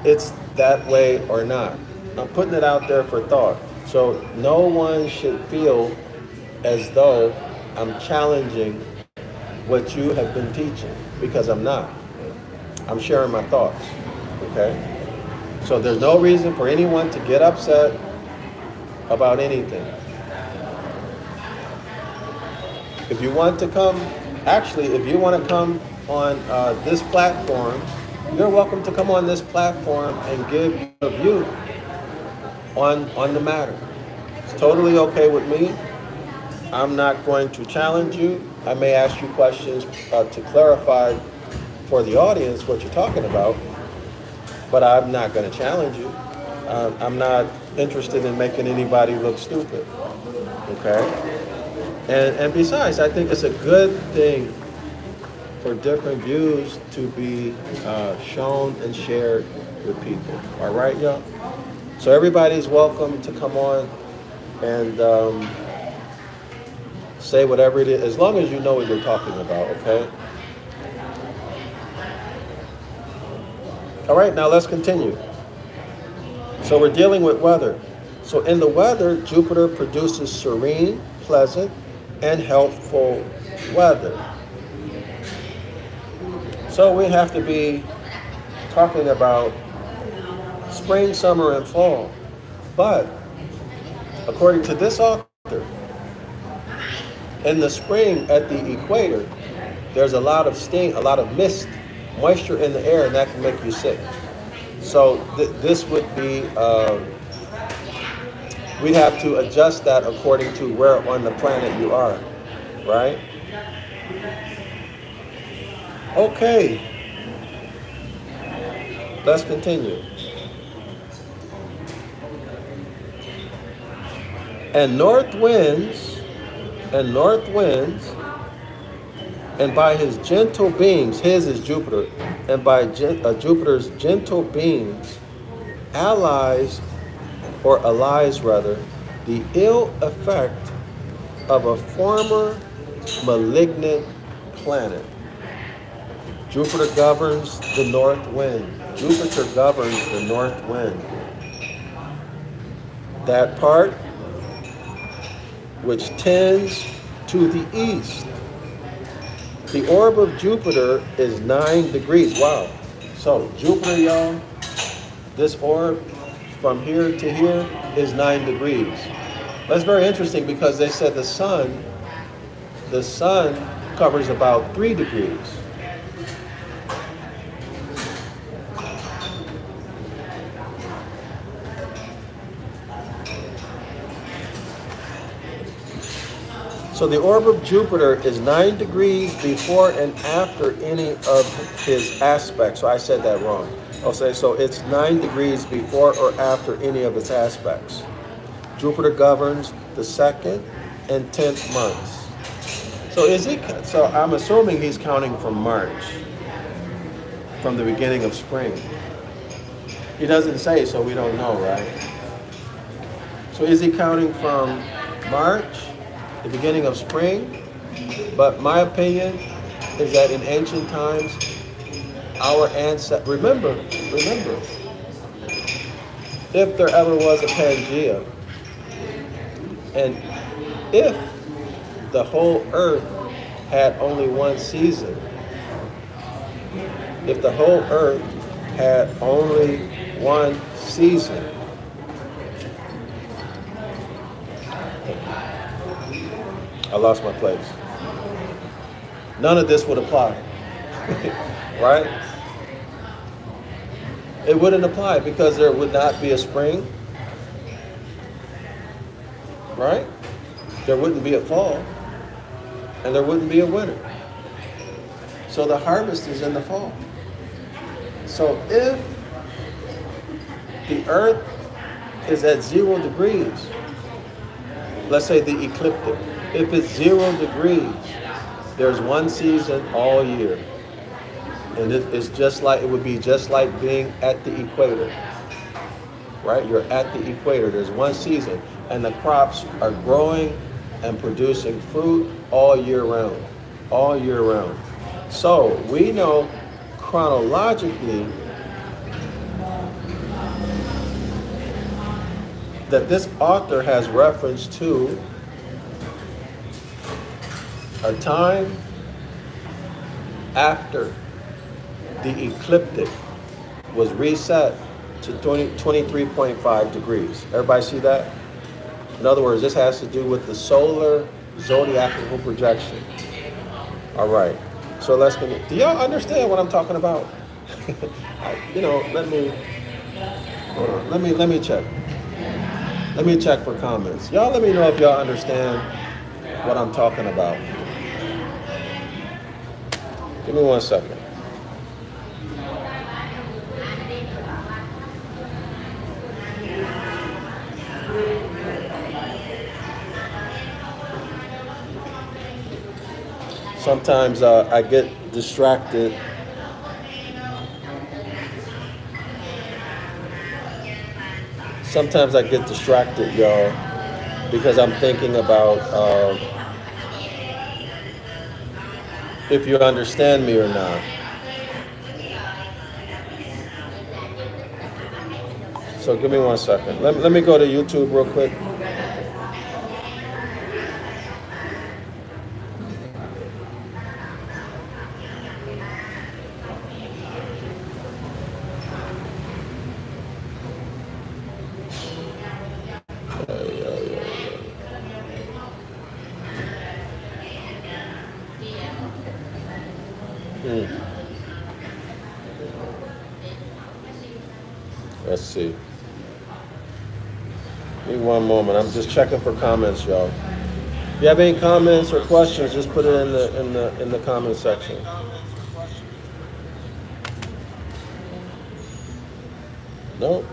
it's that way or not. I'm putting it out there for thought. So no one should feel as though I'm challenging what you have been teaching, because I'm not. I'm sharing my thoughts, okay? So there's no reason for anyone to get upset about anything. If you want to come, actually, if you want to come on this platform, you're welcome to come on this platform and give your view on the matter. It's totally okay with me. I'm not going to challenge you. I may ask you questions to clarify for the audience what you're talking about, but I'm not going to challenge you. I'm not interested in making anybody look stupid, okay? And besides, I think it's a good thing for different views to be shown and shared with people. All right, y'all? So everybody's welcome to come on and say whatever it is, as long as you know what you're talking about, okay? All right, now let's continue. So we're dealing with weather. So in the weather, Jupiter produces serene, pleasant, and healthful weather. So we have to be talking about spring, summer, and fall. But according to this author, in the spring at the equator, there's a lot of steam, a lot of mist, moisture in the air, and that can make you sick. So this would be, we have to adjust that according to where on the planet you are, right? Okay, let's continue. And north winds, and by his gentle beings, his is Jupiter, and by Jupiter's gentle beings, allies rather, the ill effect of a former malignant planet. Jupiter governs the north wind. Jupiter governs the north wind. That part which tends to the east. The orb of Jupiter is 9 degrees. Wow. So Jupiter, y'all, this orb from here to here is 9 degrees. That's very interesting because they said the sun covers about 3 degrees. So the orb of Jupiter is 9 degrees before and after any of his aspects. So I said that wrong. I'll say, so it's 9 degrees before or after any of its aspects. Jupiter governs the 2nd and 10th months. So I'm assuming he's counting from March, from the beginning of spring. He doesn't say, so we don't know, right? So is he counting from March, the beginning of spring? But my opinion is that in ancient times, our ancestors, remember, if there ever was a Pangea, and if the whole earth had only one season, if the whole earth had only one season, I lost my place. None of this would apply, right? It wouldn't apply because there would not be a spring, right? There wouldn't be a fall, and there wouldn't be a winter. So the harvest is in the fall. So if the earth is at 0 degrees, let's say the ecliptic, if it's 0 degrees, there's one season all year. And it would be just like being at the equator, right? You're at the equator. There's one season. and the crops are growing and producing fruit all year round. All year round. So we know chronologically that this author has reference to a time after the ecliptic was reset to 23.5 degrees. Everybody see that? In other words, this has to do with the solar zodiacal projection. All right. So let's continue. Do y'all understand what I'm talking about? Let me hold on. Let me check. Let me check for comments. Y'all let me know if y'all understand what I'm talking about. Give me 1 second. Sometimes I get distracted. Sometimes I get distracted, y'all, because I'm thinking about if you understand me or not. So give me 1 second. Let me go to YouTube real quick. Let's see. Give me 1 moment. I'm just checking for comments, y'all. If you have any comments or questions, just put it in the comment section. No.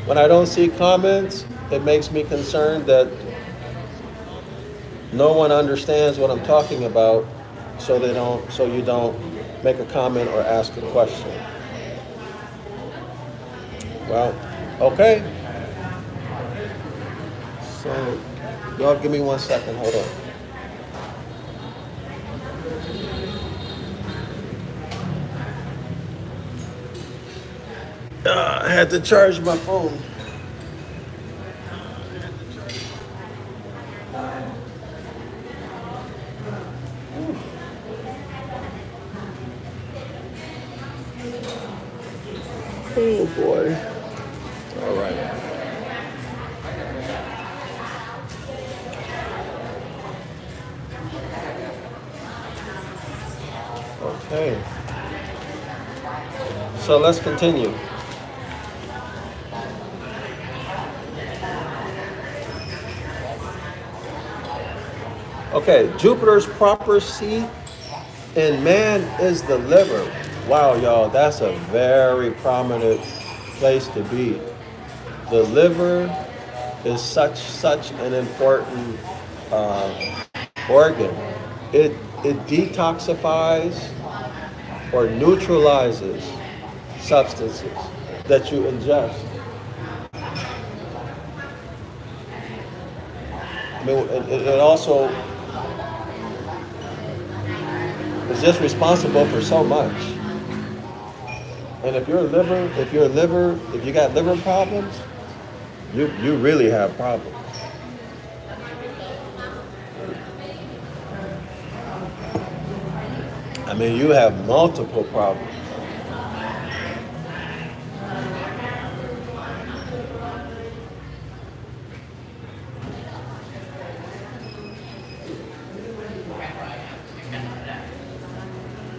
When I don't see comments, it makes me concerned that no one understands what I'm talking about, so you don't make a comment or ask a question. Well, okay. So, y'all give me 1 second, hold on. I had to charge my phone. Oh boy. All right. Okay. So let's continue. Okay, Jupiter's proper seat in man is the liver. Wow, y'all, that's a very prominent place to be. The liver is such an important organ. It detoxifies or neutralizes substances that you ingest. I mean, it also is just responsible for so much. And if you got liver problems, you really have problems. I mean, you have multiple problems.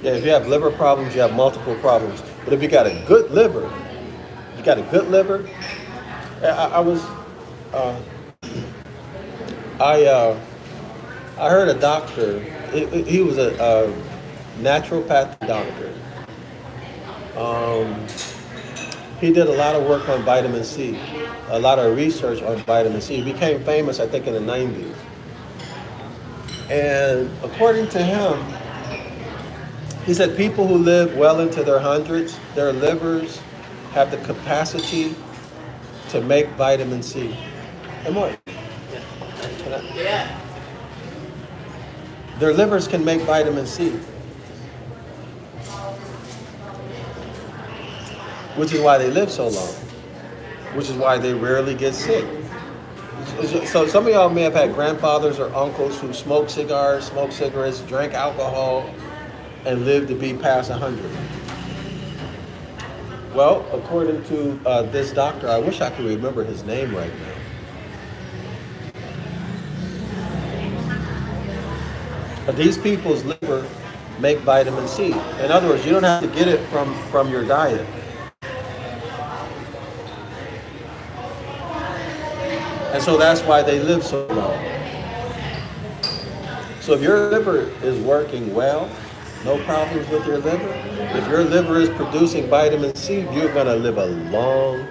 Yeah, if you have liver problems, you have multiple problems. But if you got a good liver, I heard a doctor. He was a naturopathic doctor. He did a lot of work on vitamin C, a lot of research on vitamin C. He became famous, I think, in the 90s. And according to him, he said people who live well into their hundreds, their livers have the capacity to make vitamin C. And what?
Yeah.
Their livers can make vitamin C, which is why they live so long, which is why they rarely get sick. So some of y'all may have had grandfathers or uncles who smoked cigars, smoked cigarettes, drank alcohol, and lived to be past 100. Well, according to this doctor, I wish I could remember his name right now. These people's liver make vitamin C. In other words, you don't have to get it from your diet. And so that's why they live so long. So if your liver is working well, no problems with your liver. If your liver is producing vitamin C, you're going to live a long,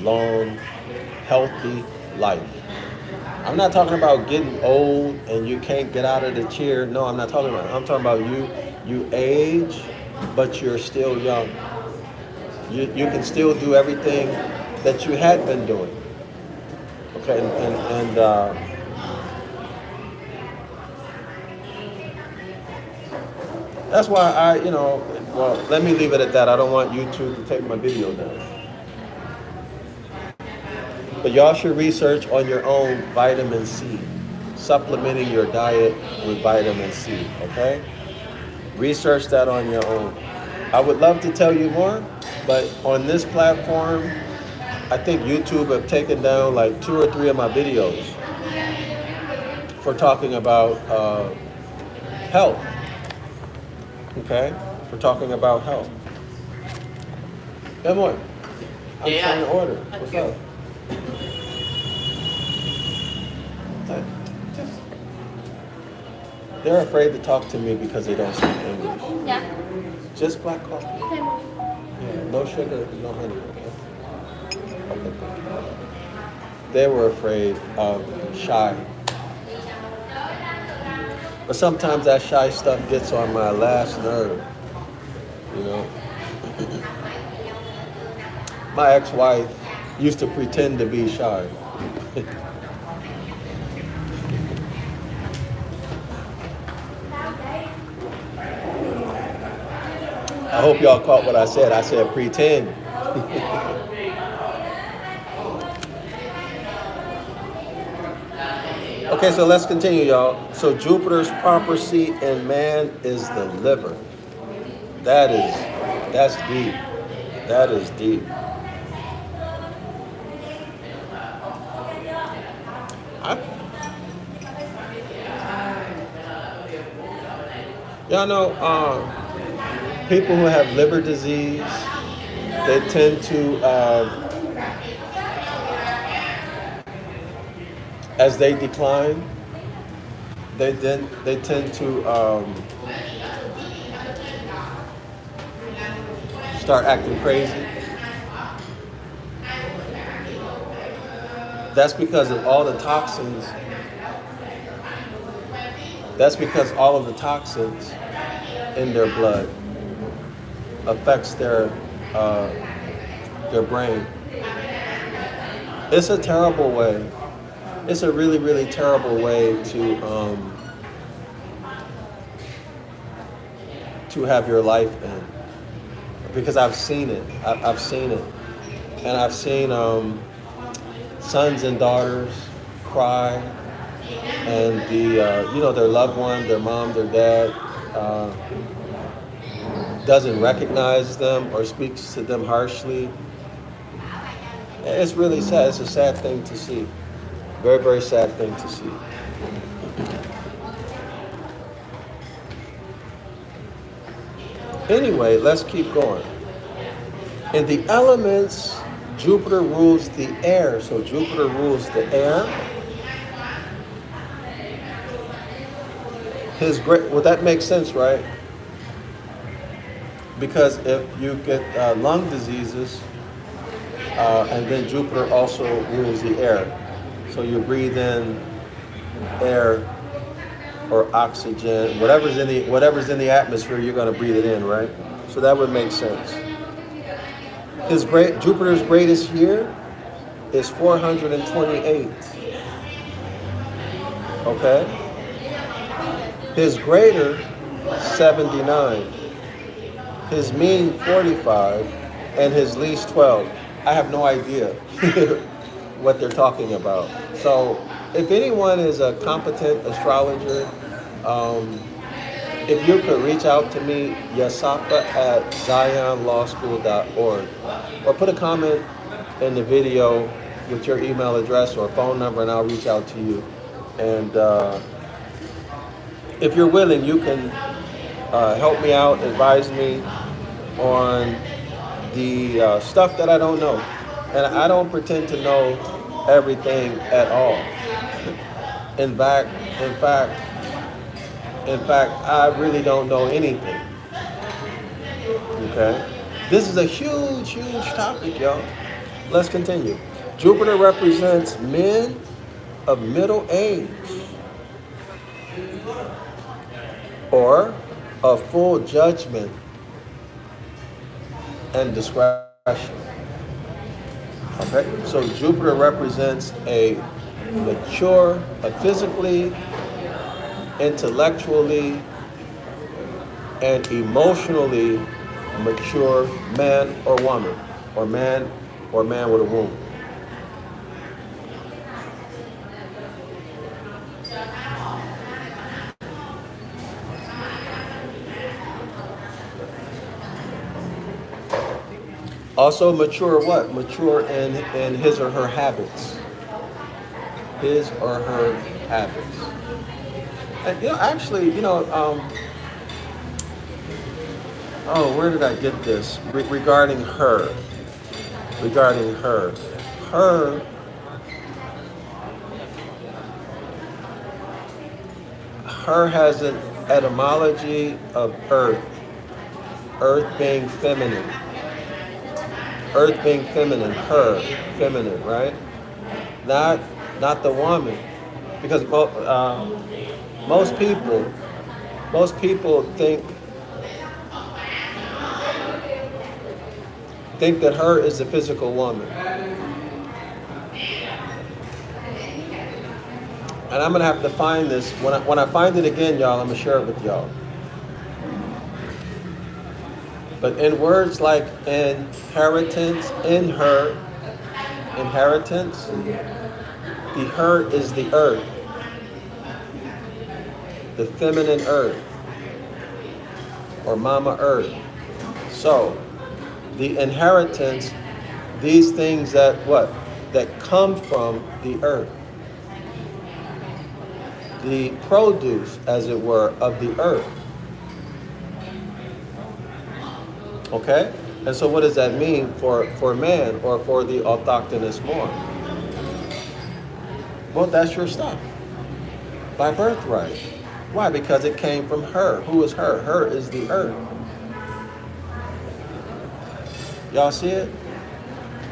long, healthy life. I'm not talking about getting old and you can't get out of the chair. No, I'm not talking about that. I'm talking about you age, but you're still young. You can still do everything that you had been doing. Okay, and that's why well, let me leave it at that. I don't want YouTube to take my video down. But y'all should research on your own vitamin C, supplementing your diet with vitamin C, okay? Research that on your own. I would love to tell you more, but on this platform, I think YouTube have taken down like 2 or 3 of my videos for talking about health, okay? For talking about health. Come on. I'm trying to order. What's up? They're afraid to talk to me because they don't speak English.
Yeah.
Just black coffee. Yeah, no sugar, no honey. Okay. They were afraid of shy. But sometimes that shy stuff gets on my last nerve, you know. My ex-wife used to pretend to be shy. I hope y'all caught what I said. I said pretend. Okay, so let's continue, y'all. So Jupiter's proper seat in man is the liver. That's deep. That is deep. Y'all know, people who have liver disease, they tend to, as they decline, they tend to start acting crazy. That's because of all the toxins. That's because all of the toxins in their blood affects their brain. It's a terrible way. It's a really, really terrible way to have your life in. Because I've seen it. I've seen it, and I've seen sons and daughters cry, and their loved one, their mom, their dad, doesn't recognize them or speaks to them harshly. It's really sad. It's a sad thing to see. Very, very sad thing to see. Anyway, let's keep going. In the elements, Jupiter rules the air. So Jupiter rules the air. Well, that makes sense, right? Because if you get lung diseases, and then Jupiter also rules the air. So you breathe in air or oxygen, whatever's in the atmosphere, you're going to breathe it in, right? So that would make sense. Jupiter's greatest year is 428. Okay? His greater, 79. His mean, 45. And his least, 12. I have no idea what they're talking about. So if anyone is a competent astrologer, if you could reach out to me, yasapa@zionlawschool.org, or put a comment in the video with your email address or phone number, and I'll reach out to you. And if you're willing, you can help me out, advise me on the stuff that I don't know. And I don't pretend to know everything at all. In fact, I really don't know anything. Okay? This is a huge topic, y'all. Let's continue. Jupiter represents men of middle age or of full judgment and discretion. Okay? So Jupiter represents a physically, intellectually, and emotionally mature man or woman, or man with a womb. Also mature what? Mature in his or her habits. His or her habits. And where did I get this? Regarding her. Her has an etymology of earth. Earth being feminine. Earth being feminine, her, feminine, right? Not the woman, because most people think that her is the physical woman, and I'm gonna have to find this when I find it again, y'all. I'm gonna share it with y'all. But in words like inheritance, inheritance, the her is the earth, the feminine earth, or Mama Earth. So, the inheritance, these things that come from the earth, the produce, as it were, of the earth. Okay? And so what does that mean for man or for the autochthonous Moor? Well, that's your stuff. By birthright. Why? Because it came from her. Who is her? Her is the earth. Y'all see it?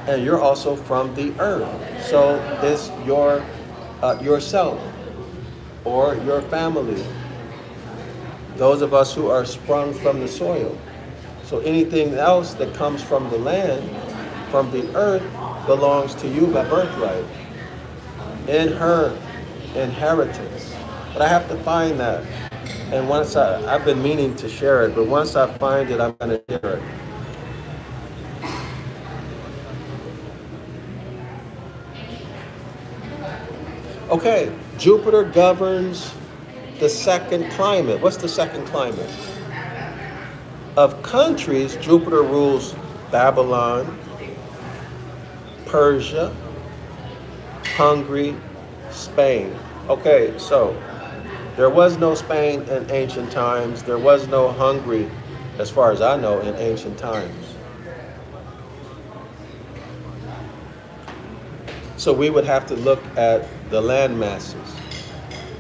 And you're also from the earth. So this yourself or your family. Those of us who are sprung from the soil. So anything else that comes from the land, from the earth, belongs to you by birthright. In her inheritance. But I have to find that. And once I've been meaning to share it, but once I find it, I'm going to share it. Okay, Jupiter governs the second climate. What's the second climate? Of countries, Jupiter rules Babylon, Persia, Hungary, Spain. Okay, so there was no Spain in ancient times. There was no Hungary, as far as I know, in ancient times. So we would have to look at the land masses,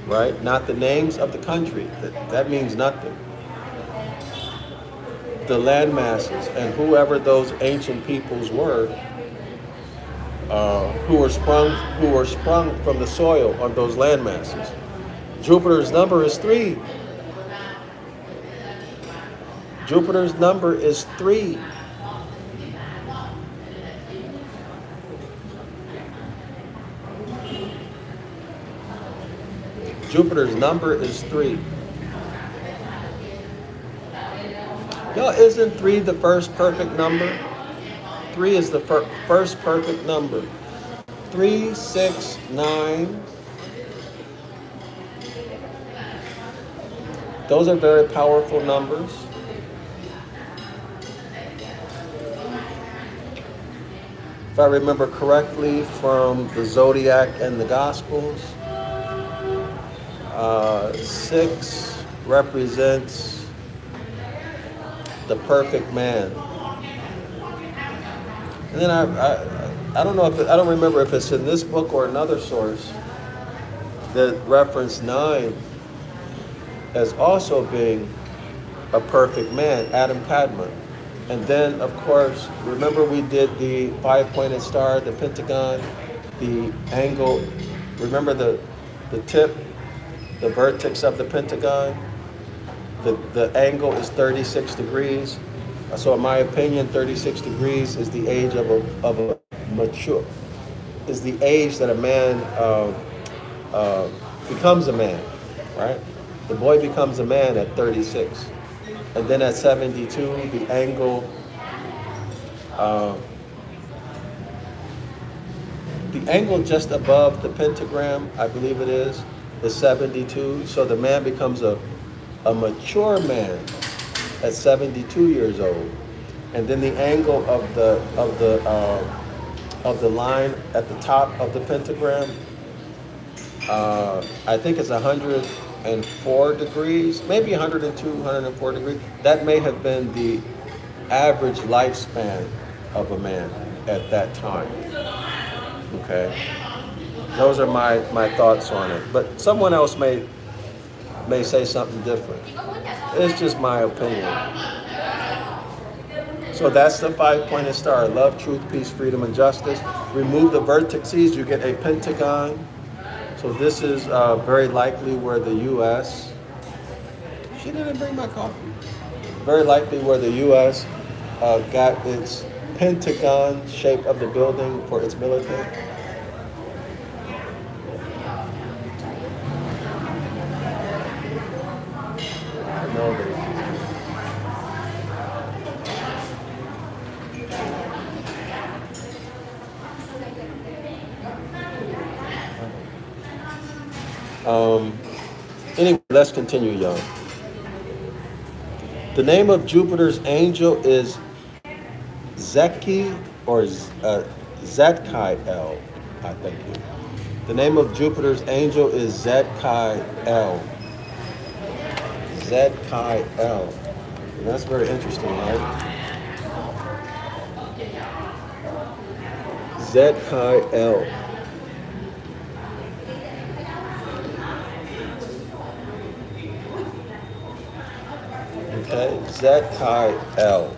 right? Not the names of the country. That means nothing. The land masses and whoever those ancient peoples were, who were sprung from the soil on those land masses. Jupiter's number is 3. Jupiter's number is 3. Jupiter's number is 3. Y'all, isn't 3 the first perfect number? 3 is the first perfect number. 3, 6, 9. Those are very powerful numbers. If I remember correctly from the Zodiac and the Gospels, 6 represents the perfect man. And then I don't know if I don't remember if it's in this book or another source that reference 9 as also being a perfect man, Adam Kadmon. And then, of course, remember we did the 5-pointed star, the pentagon, the angle. Remember the tip, the vertex of the pentagon? The angle is 36 degrees. So in my opinion, 36 degrees is the age of a mature, is the age that a man becomes a man, right? The boy becomes a man at 36. And then at 72, the angle, just above the pentagram, I believe it is 72. So the man becomes a mature man at 72 years old. And then the angle of the line at the top of the pentagram, I think it's 104 degrees, maybe 102, 104 degrees. That may have been the average lifespan of a man at that time. Okay, those are my thoughts on it. But someone else may say something different. It's just my opinion. So that's the 5-pointed star: love, truth, peace, freedom, and justice. Remove the vertices, you get a pentagon. So this is very likely where the U.S. She didn't bring my coffee. Very likely where the U.S. Got its pentagon shape of the building for its military. I know that. Anyway, let's continue, y'all. The name of Jupiter's angel is Zeki or Zadkai-El, I think. The name of Jupiter's angel is Zadkai-El. Zadkai-El. And that's very interesting, right? Zadkai-El. Okay, Zadkai-El.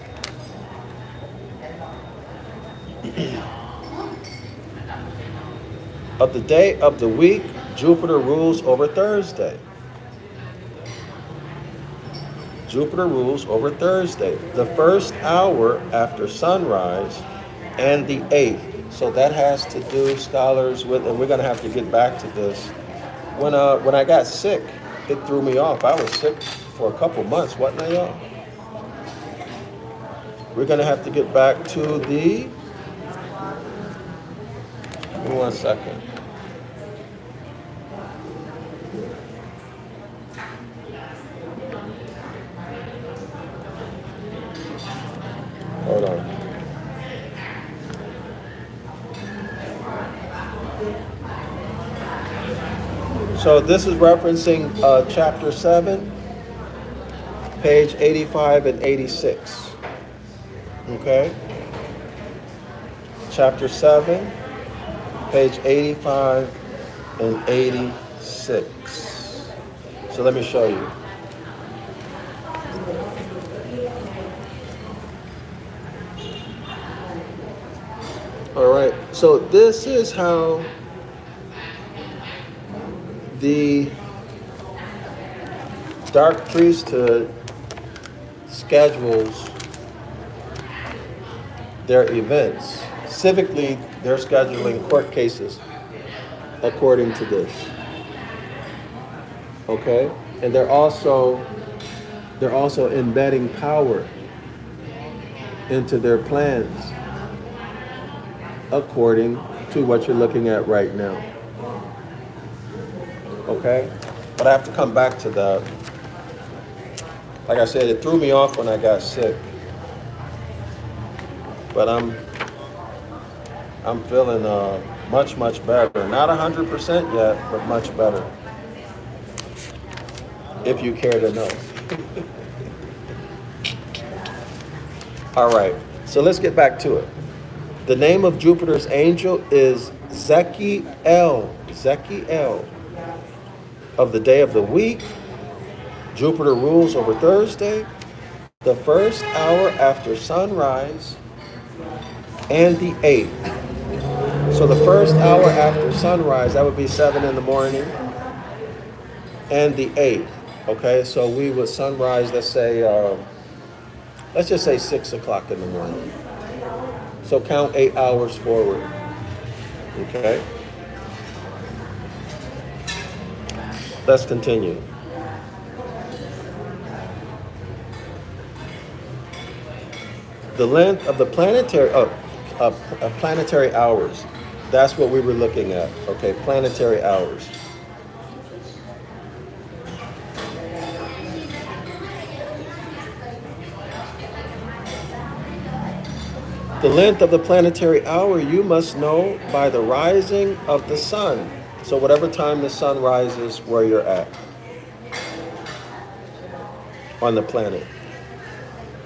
Of the day of the week, Jupiter rules over Thursday. Jupiter rules over Thursday, the first hour after sunrise and the 8th. So that has to do, scholars, with, and we're going to have to get back to this. When I got sick, it threw me off. I was sick for a couple months, wasn't I, y'all? We're going to have to get back to the... Give me 1 second. Hold on. So this is referencing chapter 7, page 85 and 86. Okay? Chapter 7, page 85 and 86. So let me show you. All right, so this is how the dark priesthood schedules their events. Civically, they're scheduling court cases according to this. Okay, and they're also embedding power into their plans according to what you're looking at right now. Okay, but I have to come back to that. Like I said, it threw me off when I got sick, but I'm feeling much better. Not 100% yet, but much better. If you care to know. All right, so let's get back to it. The name of Jupiter's angel is Zekiel. Zekiel. Of the day of the week, Jupiter rules over Thursday, the first hour after sunrise, and the 8th. So the first hour after sunrise, that would be 7 in the morning, and the 8th. Okay, so we would sunrise, let's just say 6 o'clock in the morning. So count 8 hours forward. Okay. Let's continue. The length of the planetary hours. That's what we were looking at. Okay, planetary hours. The length of the planetary hour you must know by the rising of the sun. So whatever time the sun rises, where you're at on the planet.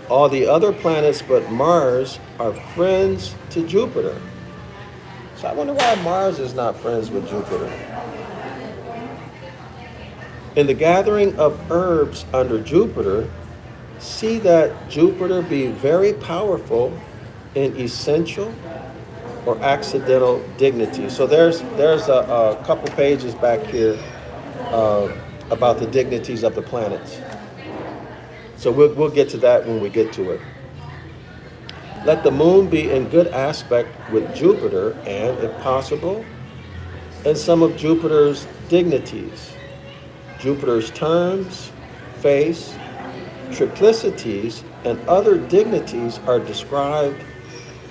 All the other planets but Mars are friends to Jupiter. So I wonder why Mars is not friends with Jupiter. In the gathering of herbs under Jupiter, see that Jupiter be very powerful in essential or accidental dignity. So there's a couple pages back here about the dignities of the planets. So we'll get to that when we get to it. Let the moon be in good aspect with Jupiter and, if possible, in some of Jupiter's dignities. Jupiter's terms, face, triplicities, and other dignities are described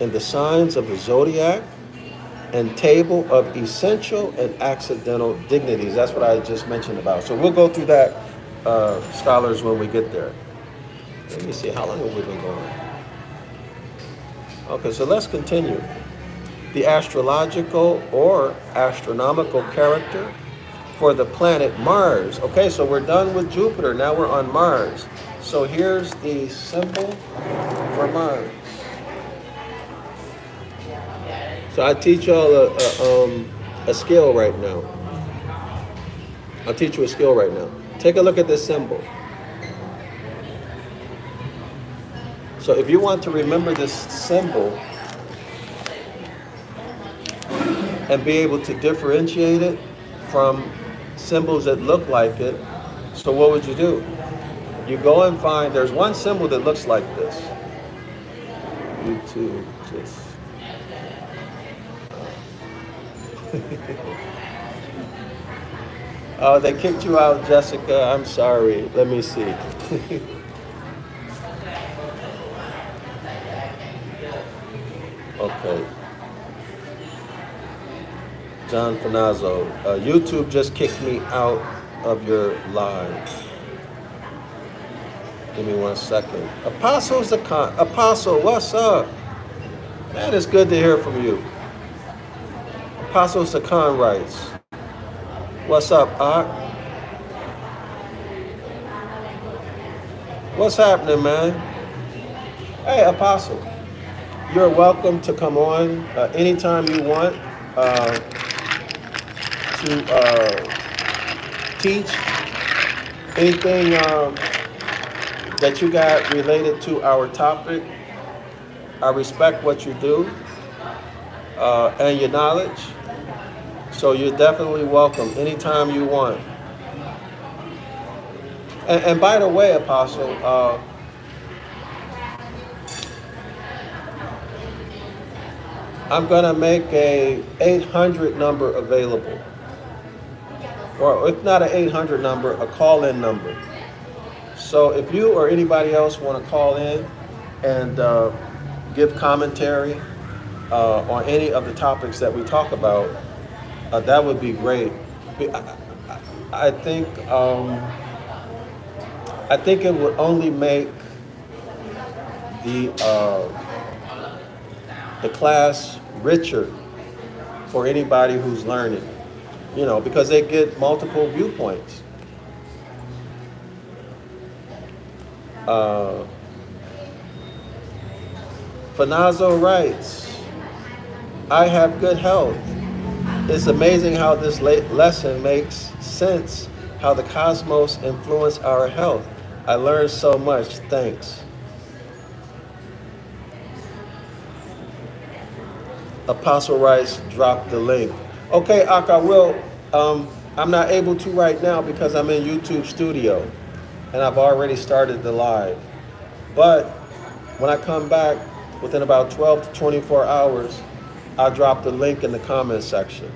in the signs of the Zodiac and table of essential and accidental dignities. That's what I just mentioned about. So we'll go through that, scholars, when we get there. Let me see, how long have we been going? Okay, so let's continue. The astrological or astronomical character for the planet Mars. Okay, so we're done with Jupiter. Now we're on Mars. So here's the symbol for Mars. So I teach y'all a skill right now. I'll teach you a skill right now. Take a look at this symbol. So if you want to remember this symbol and be able to differentiate it from symbols that look like it, so what would you do? You go and find, there's one symbol that looks like this. YouTube just... Oh, they kicked you out, Jessica. I'm sorry. Let me see. Okay. John Finazzo. YouTube just kicked me out of your live. Give me 1 second. Apostle Zakan. Apostle, what's up? Man, it's good to hear from you. Apostle Zakan writes, what's up, Ak? What's happening, man? Hey, Apostle. You're welcome to come on anytime you want to teach anything that you got related to our topic. I respect what you do and your knowledge. So you're definitely welcome anytime you want. And by the way, Apostle, I'm gonna make a 800 number available. or if not an 800 number, a call-in number. So if you or anybody else want to call in and give commentary on any of the topics that we talk about, that would be great. I think it would only make the class richer for anybody who's learning, because they get multiple viewpoints. Fanazo writes, I have good health. It's amazing how this lesson makes sense, how the cosmos influence our health. I learned so much. Thanks. Apostle writes, drop the link. Okay, Ak, I will. I'm not able to right now because I'm in YouTube Studio and I've already started the live. But when I come back within about 12 to 24 hours, I'll drop the link in the comments section.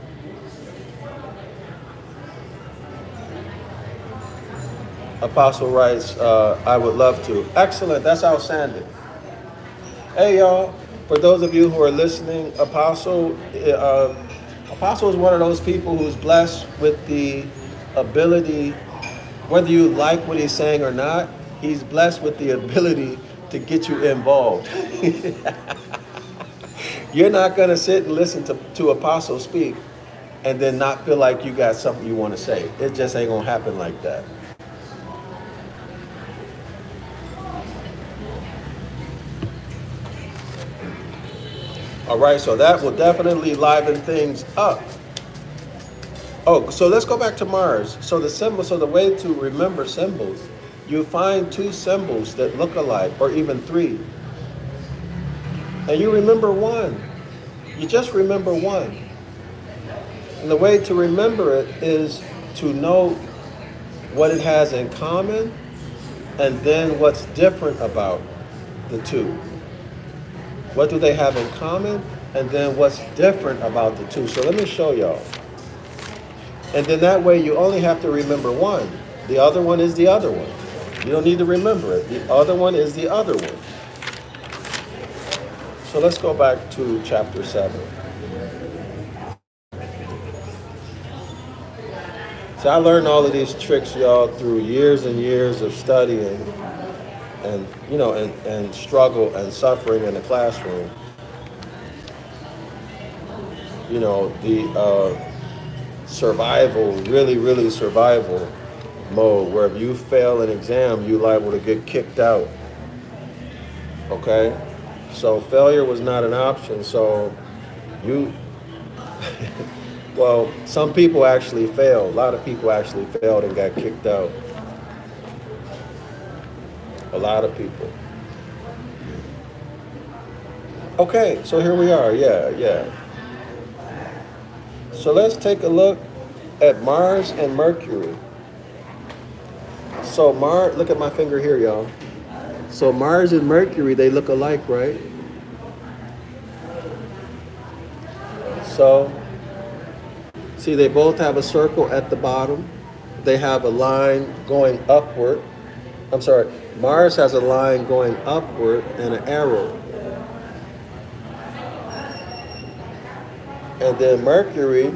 Apostle writes, I would love to. Excellent, that's outstanding. Hey y'all, for those of you who are listening, Apostle is one of those people who's blessed with the ability, whether you like what he's saying or not, he's blessed with the ability to get you involved. You're not going to sit and listen to Apostle speak and then not feel like you got something you want to say. It just ain't going to happen like that. All right, so that will definitely liven things up. Oh, so let's go back to Mars. So the way to remember symbols, you find two symbols that look alike, or even three. And you remember one. You just remember one. And the way to remember it is to know what it has in common and then what's different about the two. What do they have in common? And then what's different about the two? So let me show y'all. And then that way you only have to remember one. The other one is the other one. You don't need to remember it. The other one is the other one. So let's go back to chapter 7. So I learned all of these tricks, y'all, through years and years of studying and and struggle and suffering in the classroom. The survival, really survival mode, where if you fail an exam, you're liable to get kicked out. Okay? So failure was not an option. So well, some people actually failed. A lot of people actually failed and got kicked out. A lot of people. Okay, so here we are. Yeah. So let's take a look at Mars and Mercury. So look at my finger here, y'all. So Mars and Mercury, they look alike, right? So, see, they both have a circle at the bottom. They have a line going upward. I'm sorry, Mars has a line going upward and an arrow. And then Mercury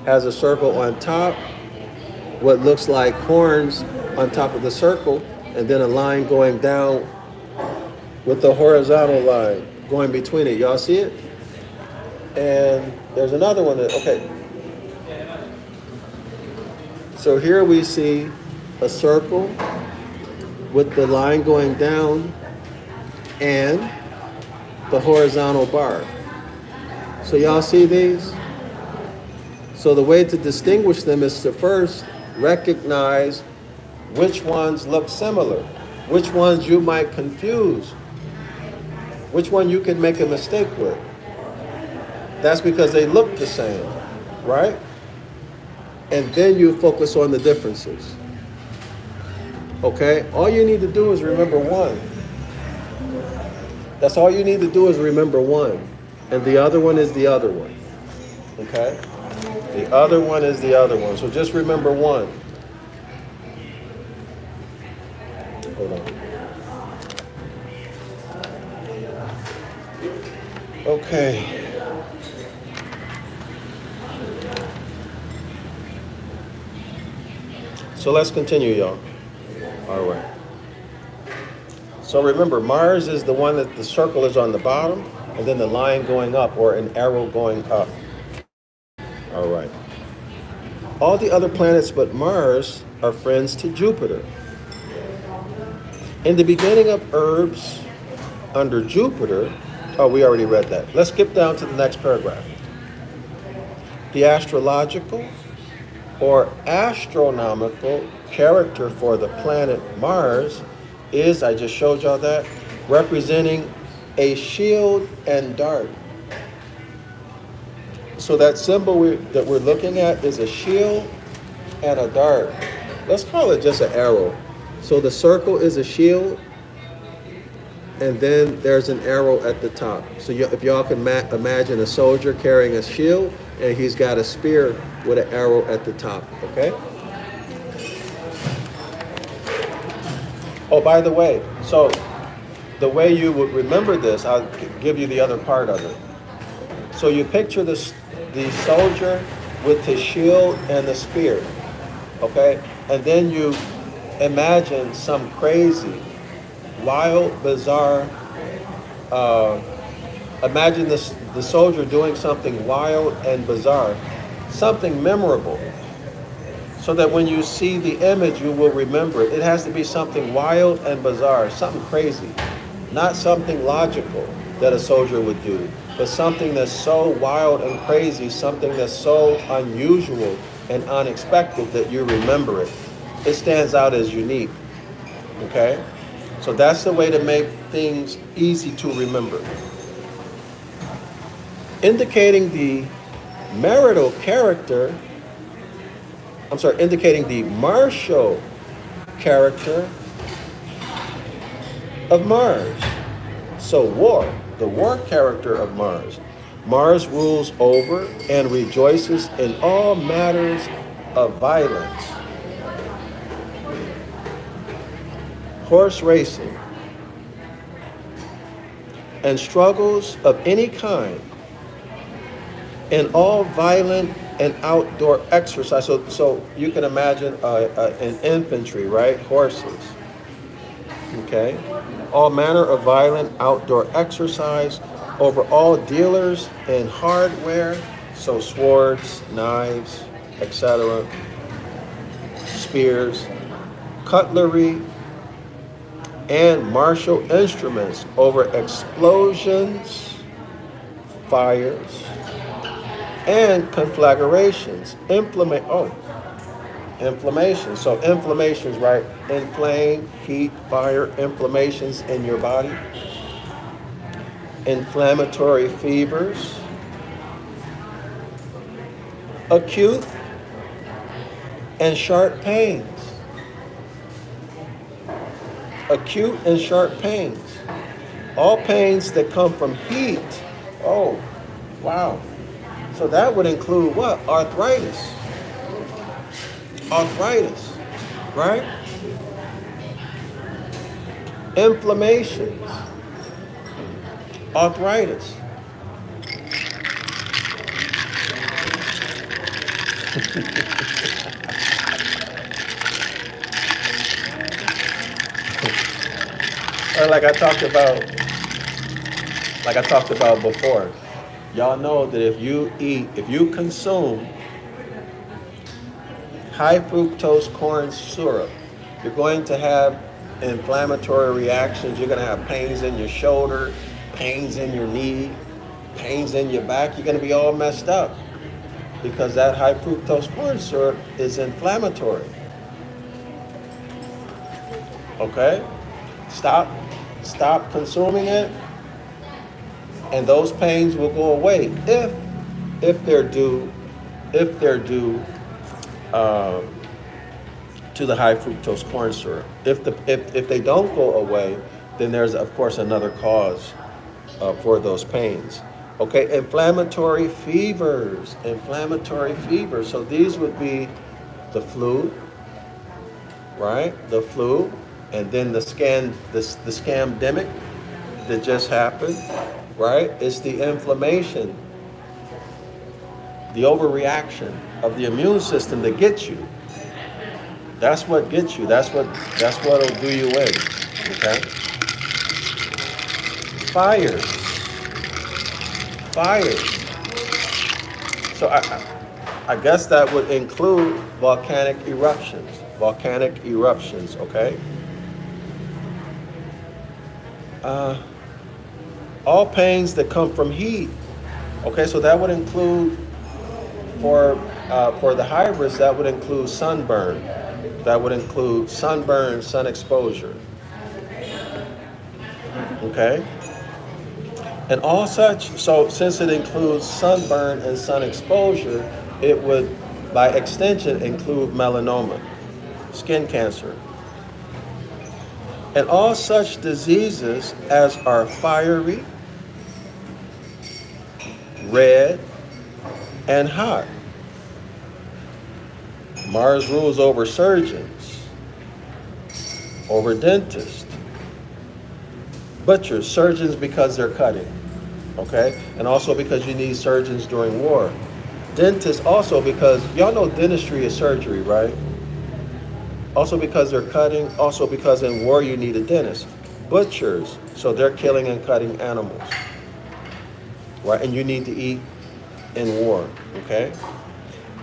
has a circle on top, what looks like horns on top of the circle, and then a line going down with the horizontal line going between it. Y'all see it? And there's another one okay. So here we see a circle with the line going down and the horizontal bar. So y'all see these? So the way to distinguish them is to first recognize which ones look similar, which ones you might confuse, which one you can make a mistake with. That's because they look the same, right? And then you focus on the differences. Okay? All you need to do is remember one. That's all you need to do is remember one. And the other one is the other one. Okay? The other one is the other one. So just remember one. Hold on. Okay. So let's continue, y'all. All right. So remember, Mars is the one that the circle is on the bottom, and then the line going up, or an arrow going up. All right. All the other planets but Mars are friends to Jupiter. In the beginning of herbs under Jupiter, oh, we already read that. Let's skip down to the next paragraph. The astrological or astronomical character for the planet Mars is, I just showed y'all that, representing a shield and dart. So that symbol that we're looking at is a shield and a dart. Let's call it just an arrow. So the circle is a shield, and then there's an arrow at the top. So if y'all can imagine a soldier carrying a shield, and he's got a spear with an arrow at the top, okay? Oh, by the way, so the way you would remember this, I'll give you the other part of it. So you picture the soldier with his shield and the spear, okay? And then you imagine some crazy, wild, bizarre, imagine the soldier doing something wild and bizarre, something memorable, so that when you see the image, you will remember it. It has to be something wild and bizarre, something crazy, not something logical that a soldier would do, but something that's so wild and crazy, something that's so unusual and unexpected that you remember it. It stands out as unique, okay? So that's the way to make things easy to remember. Indicating the marital character, indicating the martial character of Mars. So the war character of Mars. Mars rules over and rejoices in all matters of violence, horse racing, and struggles of any kind, and all violent and outdoor exercise. So you can imagine an infantry, right? Horses. Okay? All manner of violent outdoor exercise over all dealers in hardware, so swords, knives, etc., spears, cutlery, and martial instruments over explosions, fires, and conflagrations. Inflammation. So inflammations, right? Inflame, heat, fire, inflammations in your body. Inflammatory fevers. Acute and sharp pains. Acute and sharp pains. All pains that come from heat. Oh, wow. So that would include what? Arthritis. Arthritis, right? Inflammations. Arthritis. Or like I talked about before, y'all know that if you consume high fructose corn syrup, you're going to have inflammatory reactions. You're going to have pains in your shoulder, pains in your knee, pains in your back. You're going to be all messed up because that high fructose corn syrup is inflammatory. Okay? Stop consuming it, and those pains will go away if they're due to the high fructose corn syrup. If they don't go away, then there's of course another cause for those pains. Okay, inflammatory fevers. Inflammatory fevers. So these would be the flu, right? The flu, and then the scamdemic that just happened, right? It's the inflammation, the overreaction of the immune system that gets you. That's what gets you. What'll do you in. Okay? Fires. Fires. So I guess that would include volcanic eruptions. Volcanic eruptions, okay? All pains that come from heat. Okay, so that would include for the hybrids, that would include sunburn. That would include sunburn, sun exposure. Okay? And all such, so since it includes sunburn and sun exposure, it would, by extension, include melanoma, skin cancer. And all such diseases as are fiery, red, and hot. Mars rules over surgeons, over dentists, butchers, surgeons because they're cutting, okay? And also because you need surgeons during war. Dentists also because, y'all know dentistry is surgery, right? Also because they're cutting, also because in war you need a dentist. Butchers, so they're killing and cutting animals, right? And you need to eat in war, okay?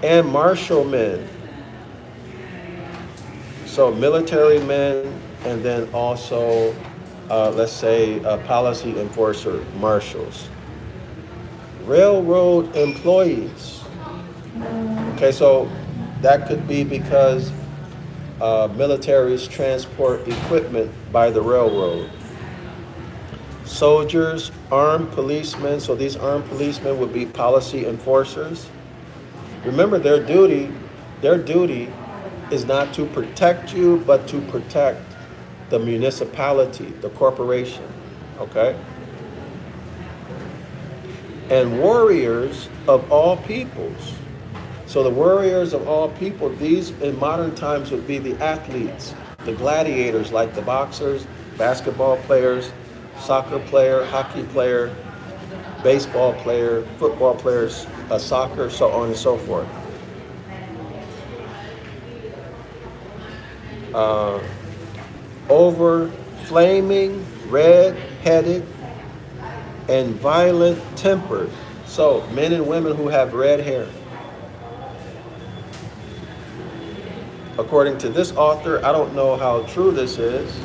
And martial men, so military men, and then also, let's say, policy enforcer, marshals. Railroad employees. Okay, so that could be because militaries transport equipment by the railroad. Soldiers, armed policemen, so these armed policemen would be policy enforcers. Remember, their duty is not to protect you, but to protect the municipality, the corporation, okay? And warriors of all peoples. So the warriors of all people, these in modern times would be the athletes, the gladiators, like the boxers, basketball players, soccer player, hockey player, baseball player, football players, soccer, so on and so forth. Over flaming, red-headed, and violent tempered. So men and women who have red hair. According to this author, I don't know how true this is,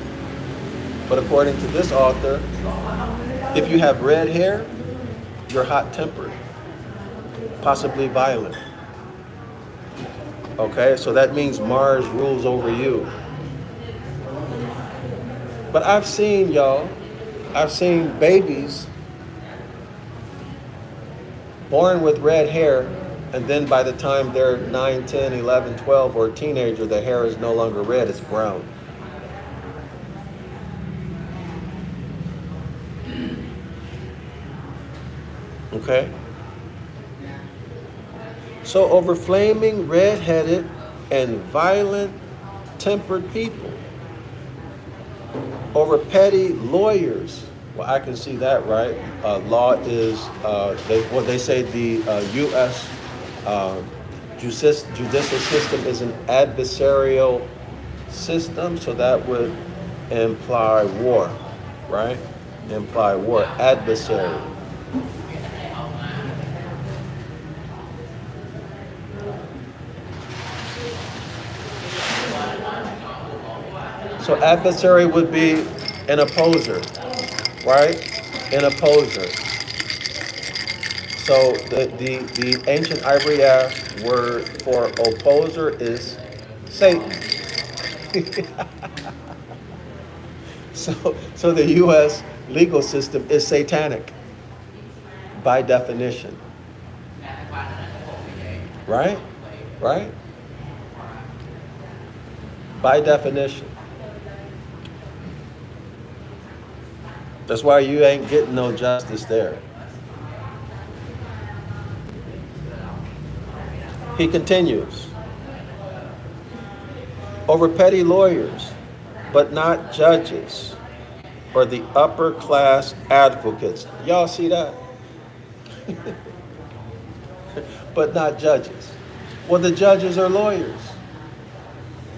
but according to this author, if you have red hair, you're hot-tempered, possibly violent. Okay, so that means Mars rules over you. But I've seen babies born with red hair, and then by the time they're 9, 10, 11, 12, or a teenager, the hair is no longer red, it's brown. Okay? So over flaming, red-headed, and violent tempered people. Over petty lawyers. Well, I can see that, right? Law is, they say the U.S. Judicial system is an adversarial system, so that would imply war, right? Imply war, adversary. So adversary would be an opposer, right? An opposer. So the ancient Ibaryath word for opposer is Satan. So the U.S. legal system is satanic by definition. Right? Right? By definition. That's why you ain't getting no justice there. He continues, over petty lawyers, but not judges, or the upper class advocates. Y'all see that? But not judges. Well, the judges are lawyers.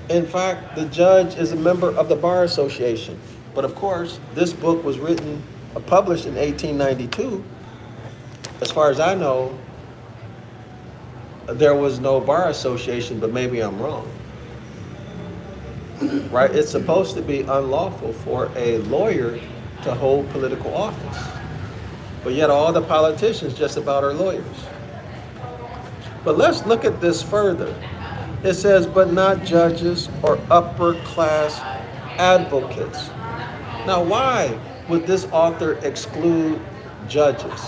In fact, the judge is a member of the Bar Association. But of course, this book was published in 1892. As far as I know, there was no Bar Association, but maybe I'm wrong. Right? It's supposed to be unlawful for a lawyer to hold political office. But yet all the politicians just about are lawyers. But let's look at this further. It says, but not judges or upper class advocates. Now, why would this author exclude judges?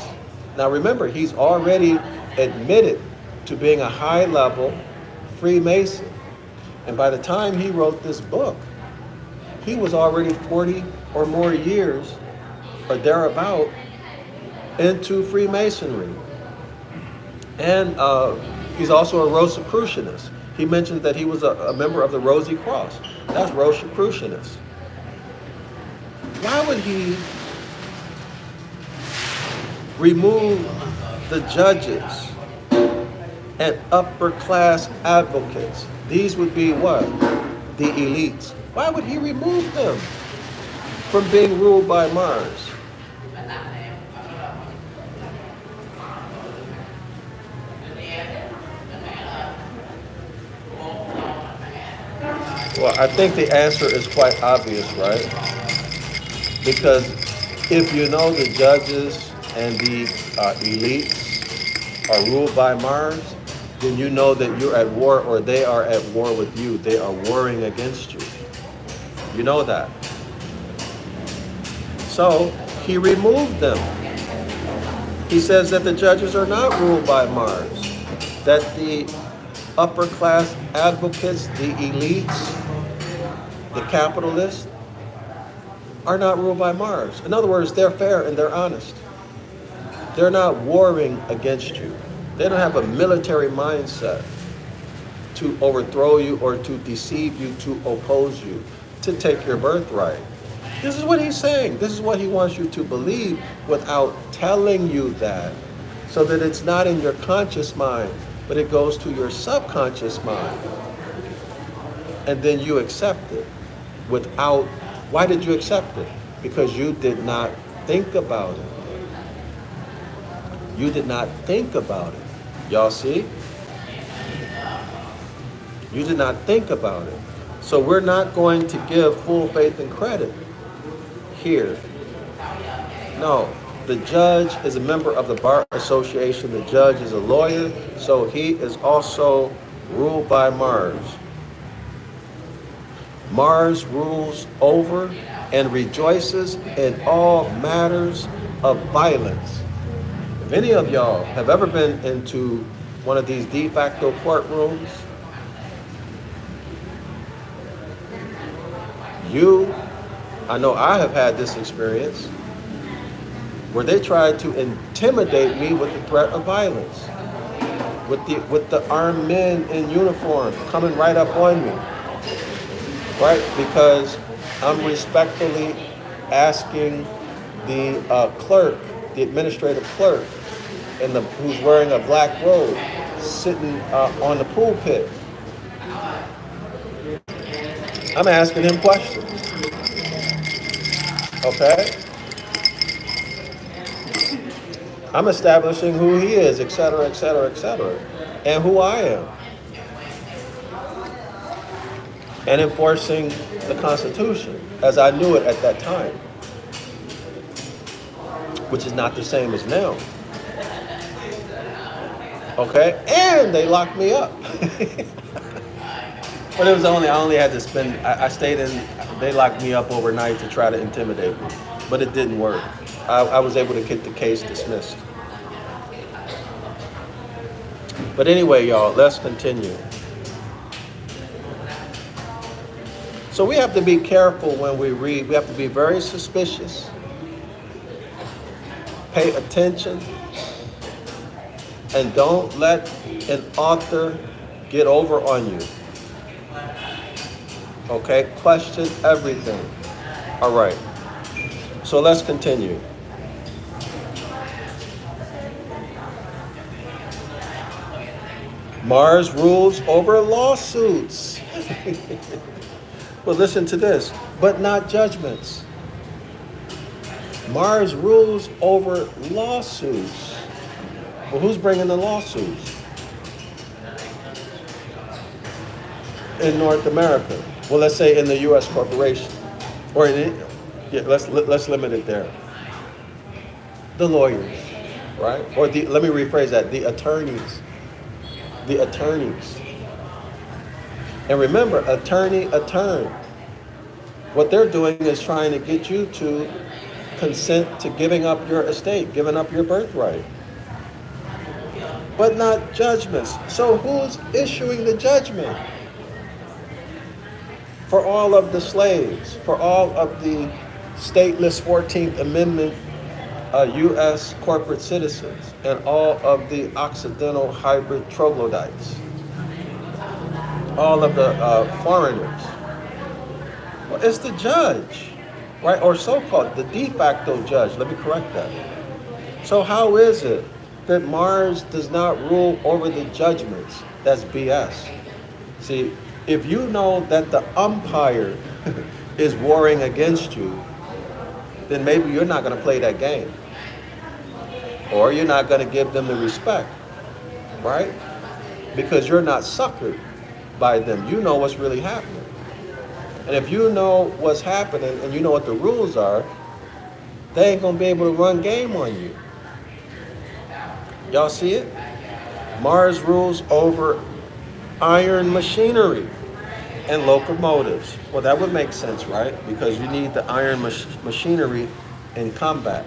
Now, remember, he's already admitted to being a high-level Freemason. And by the time he wrote this book, he was already 40 or more years, or thereabout, into Freemasonry. And he's also a Rosicrucianist. He mentioned that he was a member of the Rosy Cross. That's Rosicrucianist. Why would he remove the judges and upper class advocates? These would be what? The elites. Why would he remove them from being ruled by Mars? Well, I think the answer is quite obvious, right? Because if you know the judges and the elites are ruled by Mars, then you know that you're at war, or they are at war with you. They are warring against you. You know that. So he removed them. He says that the judges are not ruled by Mars, that the upper class advocates, the elites, the capitalists, are not ruled by Mars. In other words, they're fair and they're honest. They're not warring against you. They don't have a military mindset to overthrow you or to deceive you, to oppose you, to take your birthright. This is what he's saying. This is what he wants you to believe without telling you that, so that it's not in your conscious mind, but it goes to your subconscious mind. And then you accept it without, why did you accept it? Because you did not think about it. You did not think about it. Y'all see? You did not think about it. So we're not going to give full faith and credit here. No, the judge is a member of the Bar Association. The judge is a lawyer, so he is also ruled by Mars. Mars rules over and rejoices in all matters of violence. If any of y'all have ever been into one of these de facto courtrooms, I know I have had this experience, where they tried to intimidate me with the threat of violence, with the armed men in uniform coming right up on me, right? Because I'm respectfully asking the clerk, the administrative clerk, who's wearing a black robe, sitting on the pulpit. I'm asking him questions. Okay? I'm establishing who he is, et cetera, and who I am. And enforcing the Constitution as I knew it at that time, which is not the same as now. Okay? And they locked me up. But it was I only had to spend, I stayed in, they locked me up overnight to try to intimidate me. But it didn't work. I was able to get the case dismissed. But anyway, y'all, let's continue. So we have to be careful when we read. We have to be very suspicious. Pay attention. And don't let an author get over on you. Okay? Question everything. All right. So let's continue. Mars rules over lawsuits. Well, listen to this, but not judgments. Mars rules over lawsuits. Well, who's bringing the lawsuits? In North America. Well, let's say in the U.S. corporation, or let's limit it there. The lawyers, right? Or let me rephrase that: the attorneys. The attorneys. And remember, attorney. What they're doing is trying to get you to consent to giving up your estate, giving up your birthright. But not judgments. So who's issuing the judgment? For all of the slaves, for all of the stateless 14th Amendment U.S. corporate citizens, and all of the Occidental hybrid troglodytes, all of the foreigners. Well, it's the judge, right? Or so-called the de facto judge. Let me correct that. So how is it that Mars does not rule over the judgments? That's BS. See, if you know that the umpire is warring against you, then maybe you're not going to play that game. Or you're not going to give them the respect, right? Because you're not suckered by them. You know what's really happening. And if you know what's happening and you know what the rules are, they ain't going to be able to run game on you. Y'all see it? Mars rules over iron machinery and locomotives. Well, that would make sense, right? Because you need the iron machinery in combat.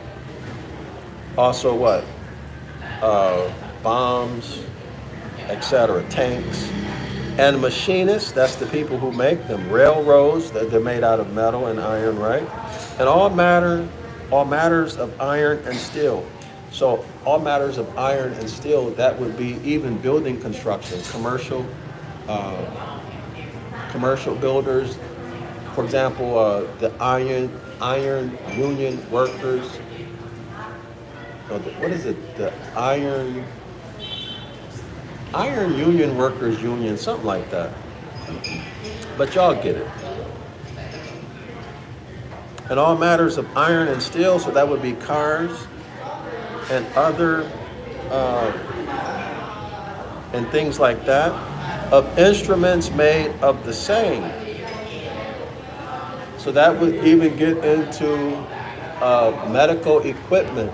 Also what? Bombs, etc., tanks. And machinists, that's the people who make them. Railroads, they're made out of metal and iron, right? And all matters of iron and steel. So all matters of iron and steel, that would be even building construction, commercial builders. For example, the iron union workers. What is it? The iron union workers union, something like that. But y'all get it. And all matters of iron and steel, so that would be cars and other and things like that, of instruments made of the same. So that would even get into medical equipment,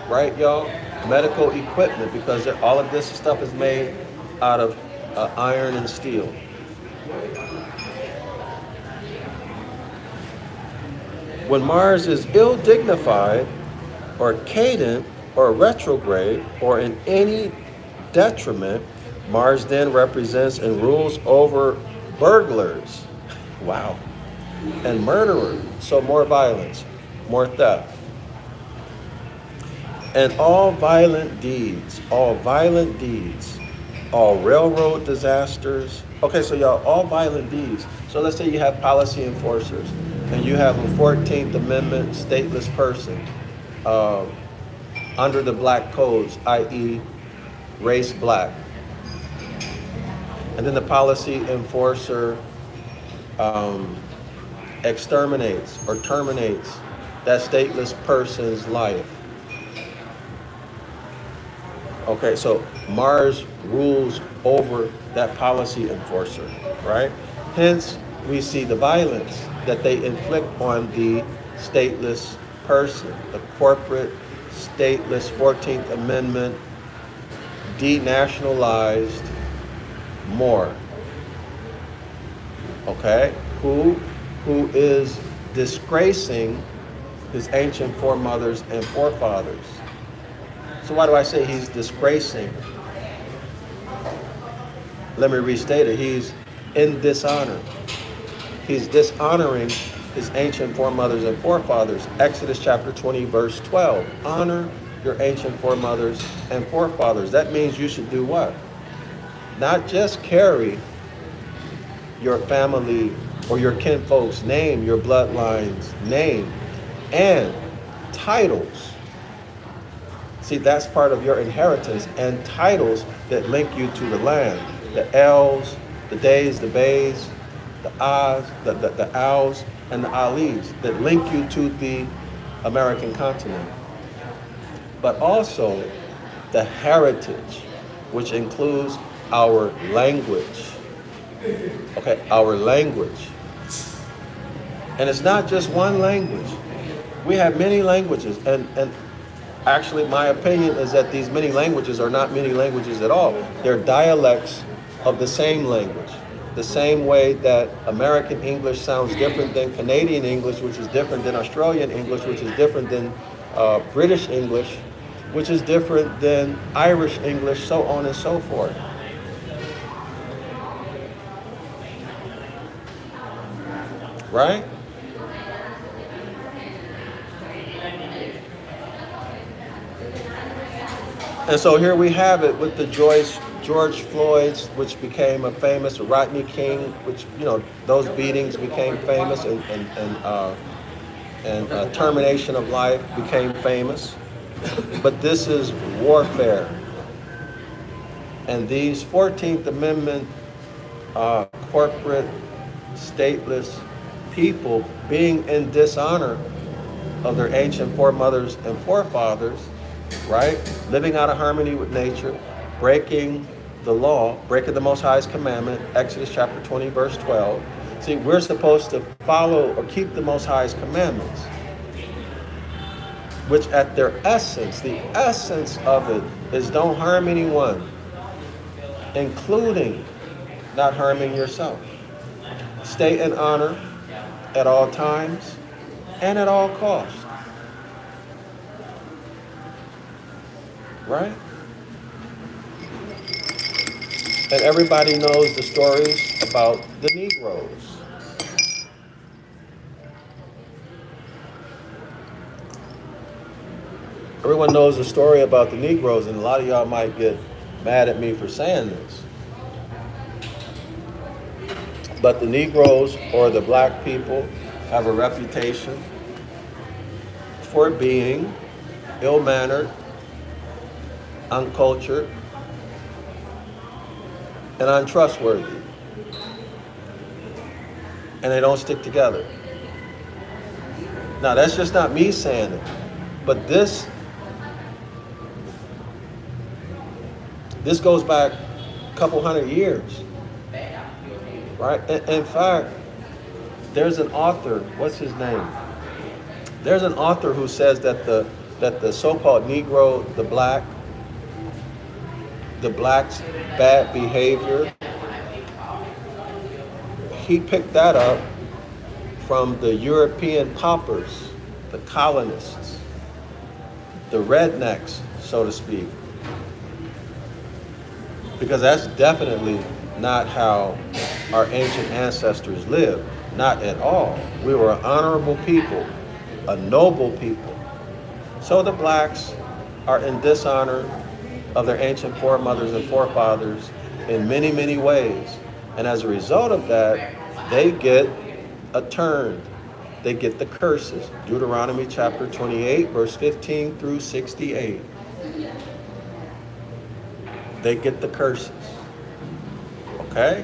right, y'all? Medical equipment, because all of this stuff is made out of iron and steel. When Mars is ill-dignified or cadent or retrograde or in any detriment, Mars then represents and rules over burglars. Wow. And murderers. So more violence, more theft. And all violent deeds, all railroad disasters. Okay, so y'all, all violent deeds. So let's say you have policy enforcers and you have a 14th Amendment stateless person under the black codes, i.e. race black. And then the policy enforcer exterminates or terminates that stateless person's life. Okay, so Mars rules over that policy enforcer, right? Hence, we see the violence that they inflict on the stateless person, the corporate, stateless 14th Amendment, denationalized Moor. Okay, who is disgracing his ancient foremothers and forefathers. So why do I say he's disgracing? Let me restate it. He's in dishonor. He's dishonoring his ancient foremothers and forefathers. Exodus chapter 20, verse 12. Honor your ancient foremothers and forefathers. That means you should do what? Not just carry your family or your kinfolk's name, your bloodline's name, and titles. See, that's part of your inheritance, and titles that link you to the land. The L's, the Days, the Bays, the Ahs, the Owls, and the Alis that link you to the American continent. But also the heritage, which includes our language. Okay, our language. And it's not just one language. We have many languages, and actually my opinion is that these many languages are not many languages at all. They're dialects of the same language. The same way that American English sounds different than Canadian English, which is different than Australian English, which is different than British English, which is different than Irish English, so on and so forth. Right? And so here we have it with the George Floyd's, which became a famous, Rodney King, which, those beatings became famous, and termination of life became famous. But this is warfare. And these 14th Amendment corporate, stateless people being in dishonor of their ancient foremothers and forefathers, right? Living out of harmony with nature, breaking the law, breaking the Most High's commandment, Exodus chapter 20, verse 12. See, we're supposed to follow or keep the Most High's commandments, which at their essence, the essence of it is don't harm anyone, including not harming yourself. Stay in honor at all times and at all costs. Right? And everybody knows the stories about the Negroes. Everyone knows the story about the Negroes, and a lot of y'all might get mad at me for saying this. But the Negroes, or the black people, have a reputation for being ill-mannered, uncultured, and untrustworthy. And they don't stick together. Now, that's just not me saying it, but this goes back a couple hundred years, right? In fact, there's an author, what's his name? There's an author who says that the so-called Negro, the black's bad behavior, he picked that up from the European paupers, the colonists, the rednecks, so to speak. Because that's definitely not how our ancient ancestors lived. Not at all. We were an honorable people, a noble people. So the blacks are in dishonor of their ancient foremothers and forefathers in many, many ways. And as a result of that, they get turned. They get the curses. Deuteronomy chapter 28, verse 15 through 68. They get the curses. Okay?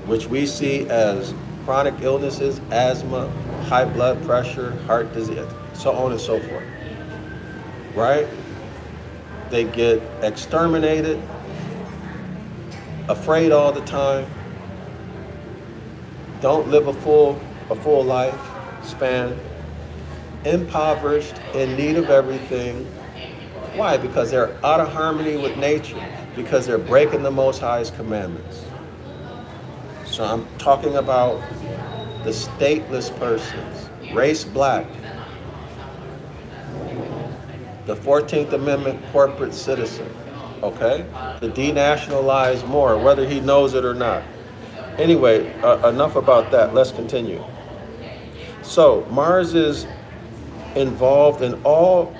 Which we see as chronic illnesses, asthma, high blood pressure, heart disease, so on and so forth. Right? They get exterminated, afraid all the time, don't live a full life span, impoverished, in need of everything. Why? Because they're out of harmony with nature, because they're breaking the Most High's commandments. So I'm talking about the stateless persons, race black, the 14th Amendment corporate citizen, okay? The denationalized Moor, whether he knows it or not. Anyway, enough about that. Let's continue. So Mars's involved in all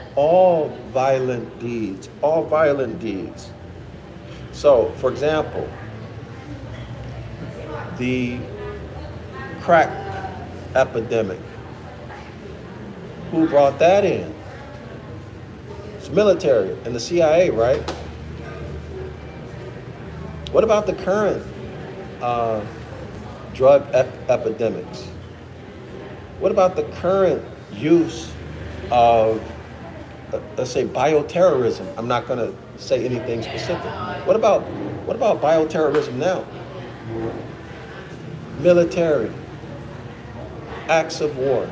violent deeds, all violent deeds. So, for example, the crack epidemic. Who brought that in? It's military and the CIA, right? What about the current drug epidemics? What about the current use of, let's say, bioterrorism? I'm not going to say anything specific. What about bioterrorism now? Military, acts of war,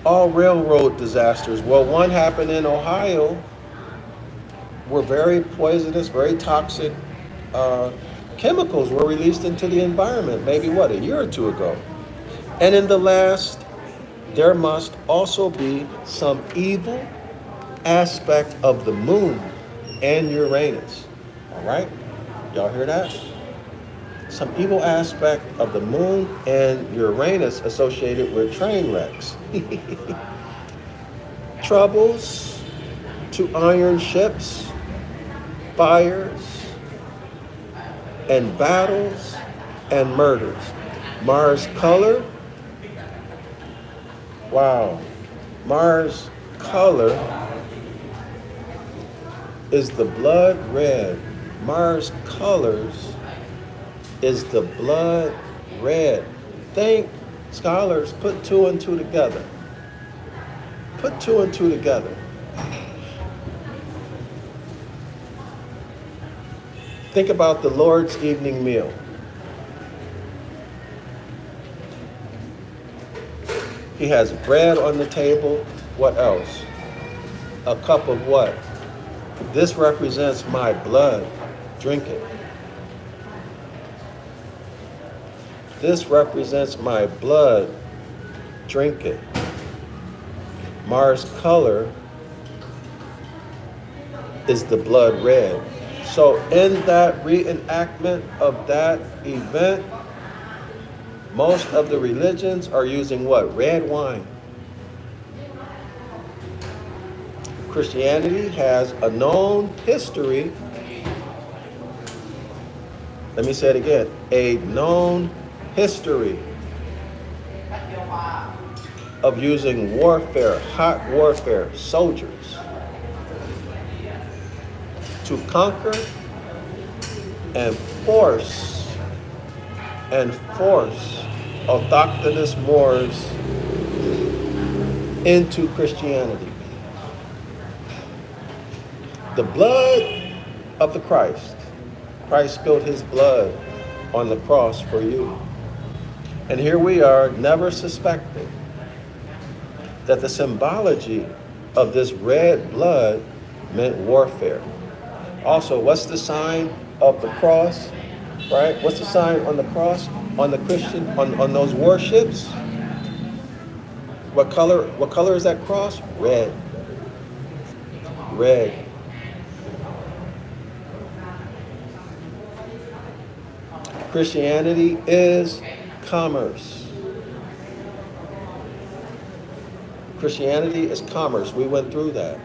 all railroad disasters. Well, one happened in Ohio, were very poisonous, very toxic chemicals were released into the environment, maybe a year or two ago. And in the last, there must also be some evil aspect of the moon and Uranus. All right? Y'all hear that? Some evil aspect of the moon and Uranus associated with train wrecks. Troubles to iron ships, fires, and battles and murders. Mars' color. Wow. Mars' color is the blood red. Mars' colors is the blood red. Think, scholars, put two and two together. Put two and two together. Think about the Lord's evening meal. He has bread on the table. What else? A cup of what? This represents my blood. Drink it. This represents my blood. Drink it. Mars' color is the blood red. So in that reenactment of that event, most of the religions are using what? Red wine. Christianity has a known history. Let me say it again. A known history of using warfare, hot warfare, soldiers to conquer and force autochthonous Moors into Christianity. The blood of the Christ. Christ spilled his blood on the cross for you. And here we are, never suspecting that the symbology of this red blood meant warfare. Also, what's the sign of the cross? Right? What's the sign on the cross? On the Christian, on those warships? What color is that cross? Red. Red. Christianity is commerce. Christianity is commerce. We went through that.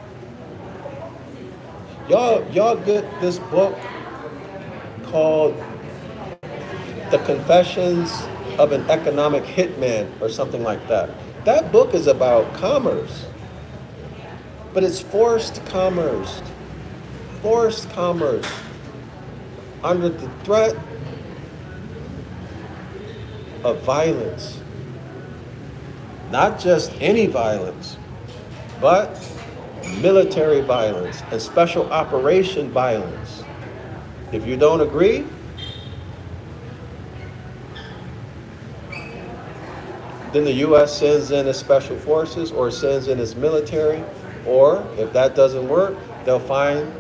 Y'all get this book called The Confessions of an Economic Hitman or something like that. That book is about commerce. But it's forced commerce. Forced commerce. Under the threat of violence. Not just any violence, but military violence and special operation violence. If you don't agree, then the U.S. sends in its special forces or sends in its military, or if that doesn't work, they'll find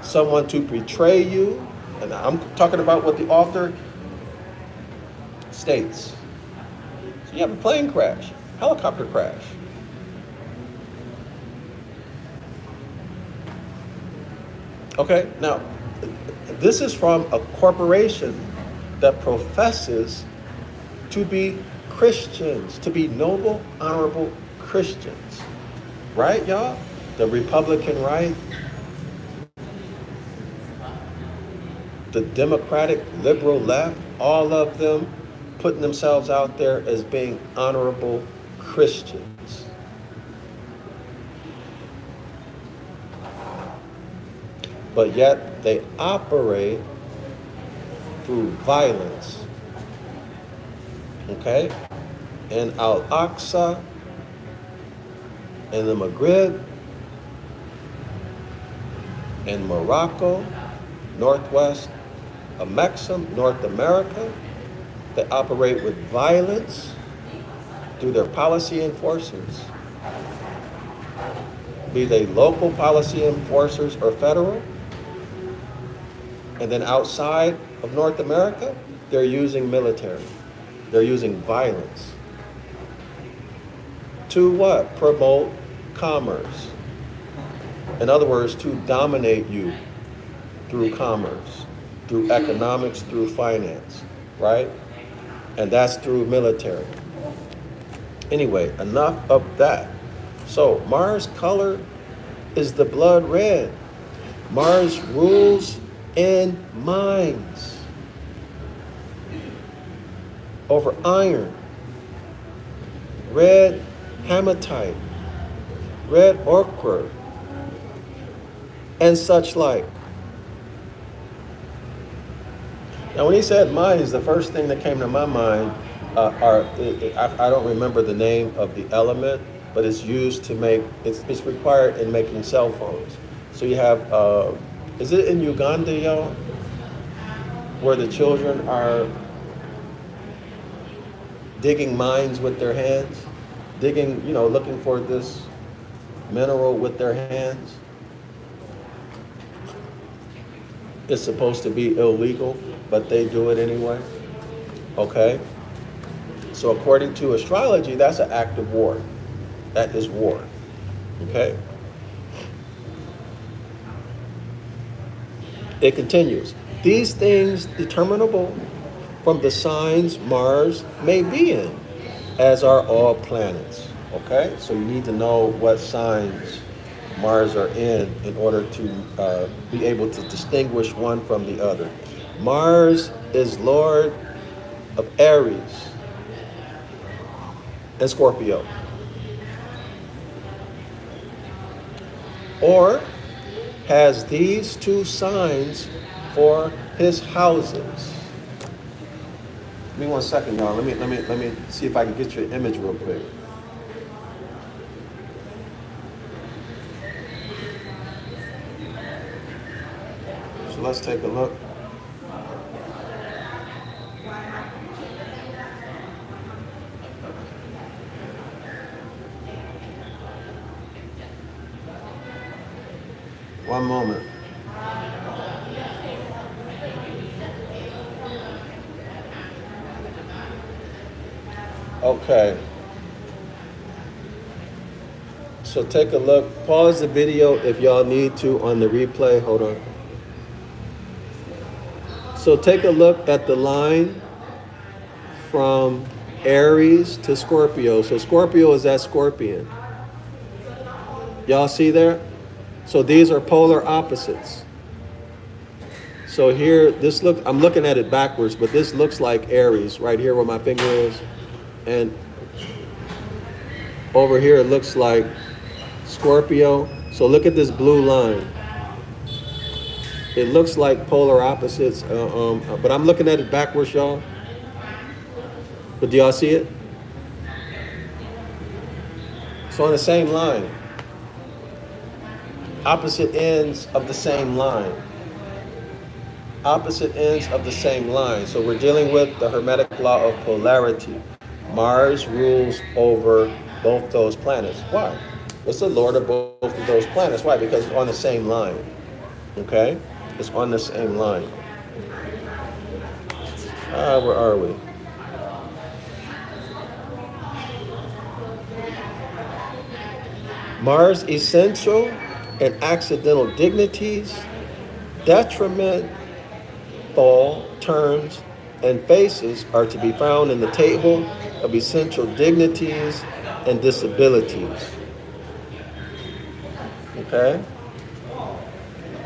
someone to betray you. And I'm talking about what the author states. So you have a plane crash, helicopter crash. Okay, now, this is from a corporation that professes to be Christians, to be noble, honorable Christians. Right, y'all? The Republican right, the Democratic liberal left, all of them putting themselves out there as being honorable Christians. But yet they operate through violence. Okay? In Al-Aqsa, in the Maghreb, in Morocco, Northwest of Mexico, North America, they operate with violence through their policy enforcers, be they local policy enforcers or federal. And then outside of North America, they're using military. They're using violence. To what? Promote commerce. In other words, to dominate you through commerce, through economics, through finance, right? And that's through military. Anyway, enough of that. So Mars' color is the blood red. Mars rules in mines over iron, red hematite, red ochre, and such like. Now, when he said mines, the first thing that came to my mind I don't remember the name of the element, but it's used to make, it's required in making cell phones. So you have, is it in Uganda, y'all? Where the children are digging mines with their hands? Digging, looking for this mineral with their hands? It's supposed to be illegal, but they do it anyway. Okay? So according to astrology, that's an act of war. That is war. Okay? It continues. These things determinable from the signs Mars may be in, as are all planets. Okay? So you need to know what signs Mars are in order to be able to distinguish one from the other. Mars is Lord of Aries and Scorpio. Or has these two signs for his houses. Give me 1 second, y'all. Let me see if I can get your image real quick. So let's take a look. One moment. Okay. So take a look. Pause the video if y'all need to on the replay. Hold on. So take a look at the line from Aries to Scorpio. So Scorpio is that scorpion. Y'all see there? So these are polar opposites. So here, I'm looking at it backwards, but this looks like Aries right here where my finger is. And over here it looks like Scorpio. So look at this blue line. It looks like polar opposites, but I'm looking at it backwards, y'all. But do y'all see it? So on the same line. Opposite ends of the same line. Opposite ends of the same line. So we're dealing with the Hermetic law of polarity. Mars rules over both those planets. Why? It's the lord of both of those planets. Why? Because it's on the same line. Okay? It's on the same line. Where are we? Mars essential and accidental dignities, detriment, fall, turns, and faces are to be found in the table of essential dignities and disabilities. Okay?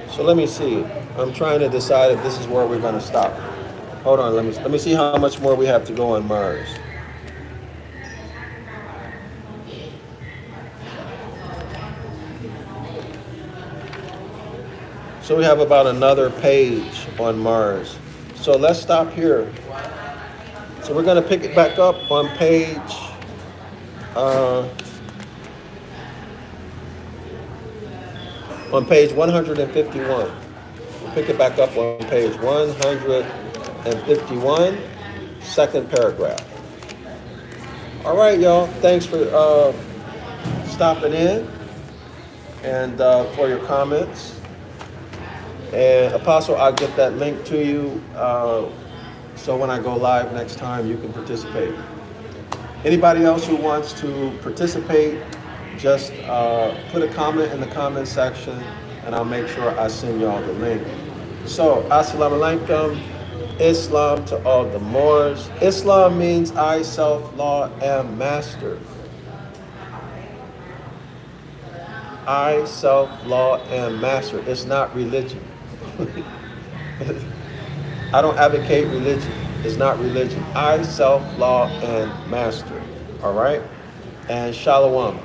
So let me see. I'm trying to decide if this is where we're going to stop. Hold on, let me see how much more we have to go on Mars. So we have about another page on Mars. So let's stop here. So we're going to pick it back up on page on page 151. We'll pick it back up on page 151, second paragraph. All right, y'all. Thanks for stopping in and for your comments. And Apostle, I'll get that link to you so when I go live next time, you can participate. Anybody else who wants to participate, just put a comment in the comment section and I'll make sure I send y'all the link. So, Assalamu alaikum, Islam to all the Moors. Islam means I, self, law, am master. I, self, law, am master. It's not religion. I don't advocate religion. It's not religion. I, self, law, and master. All right? And shalom.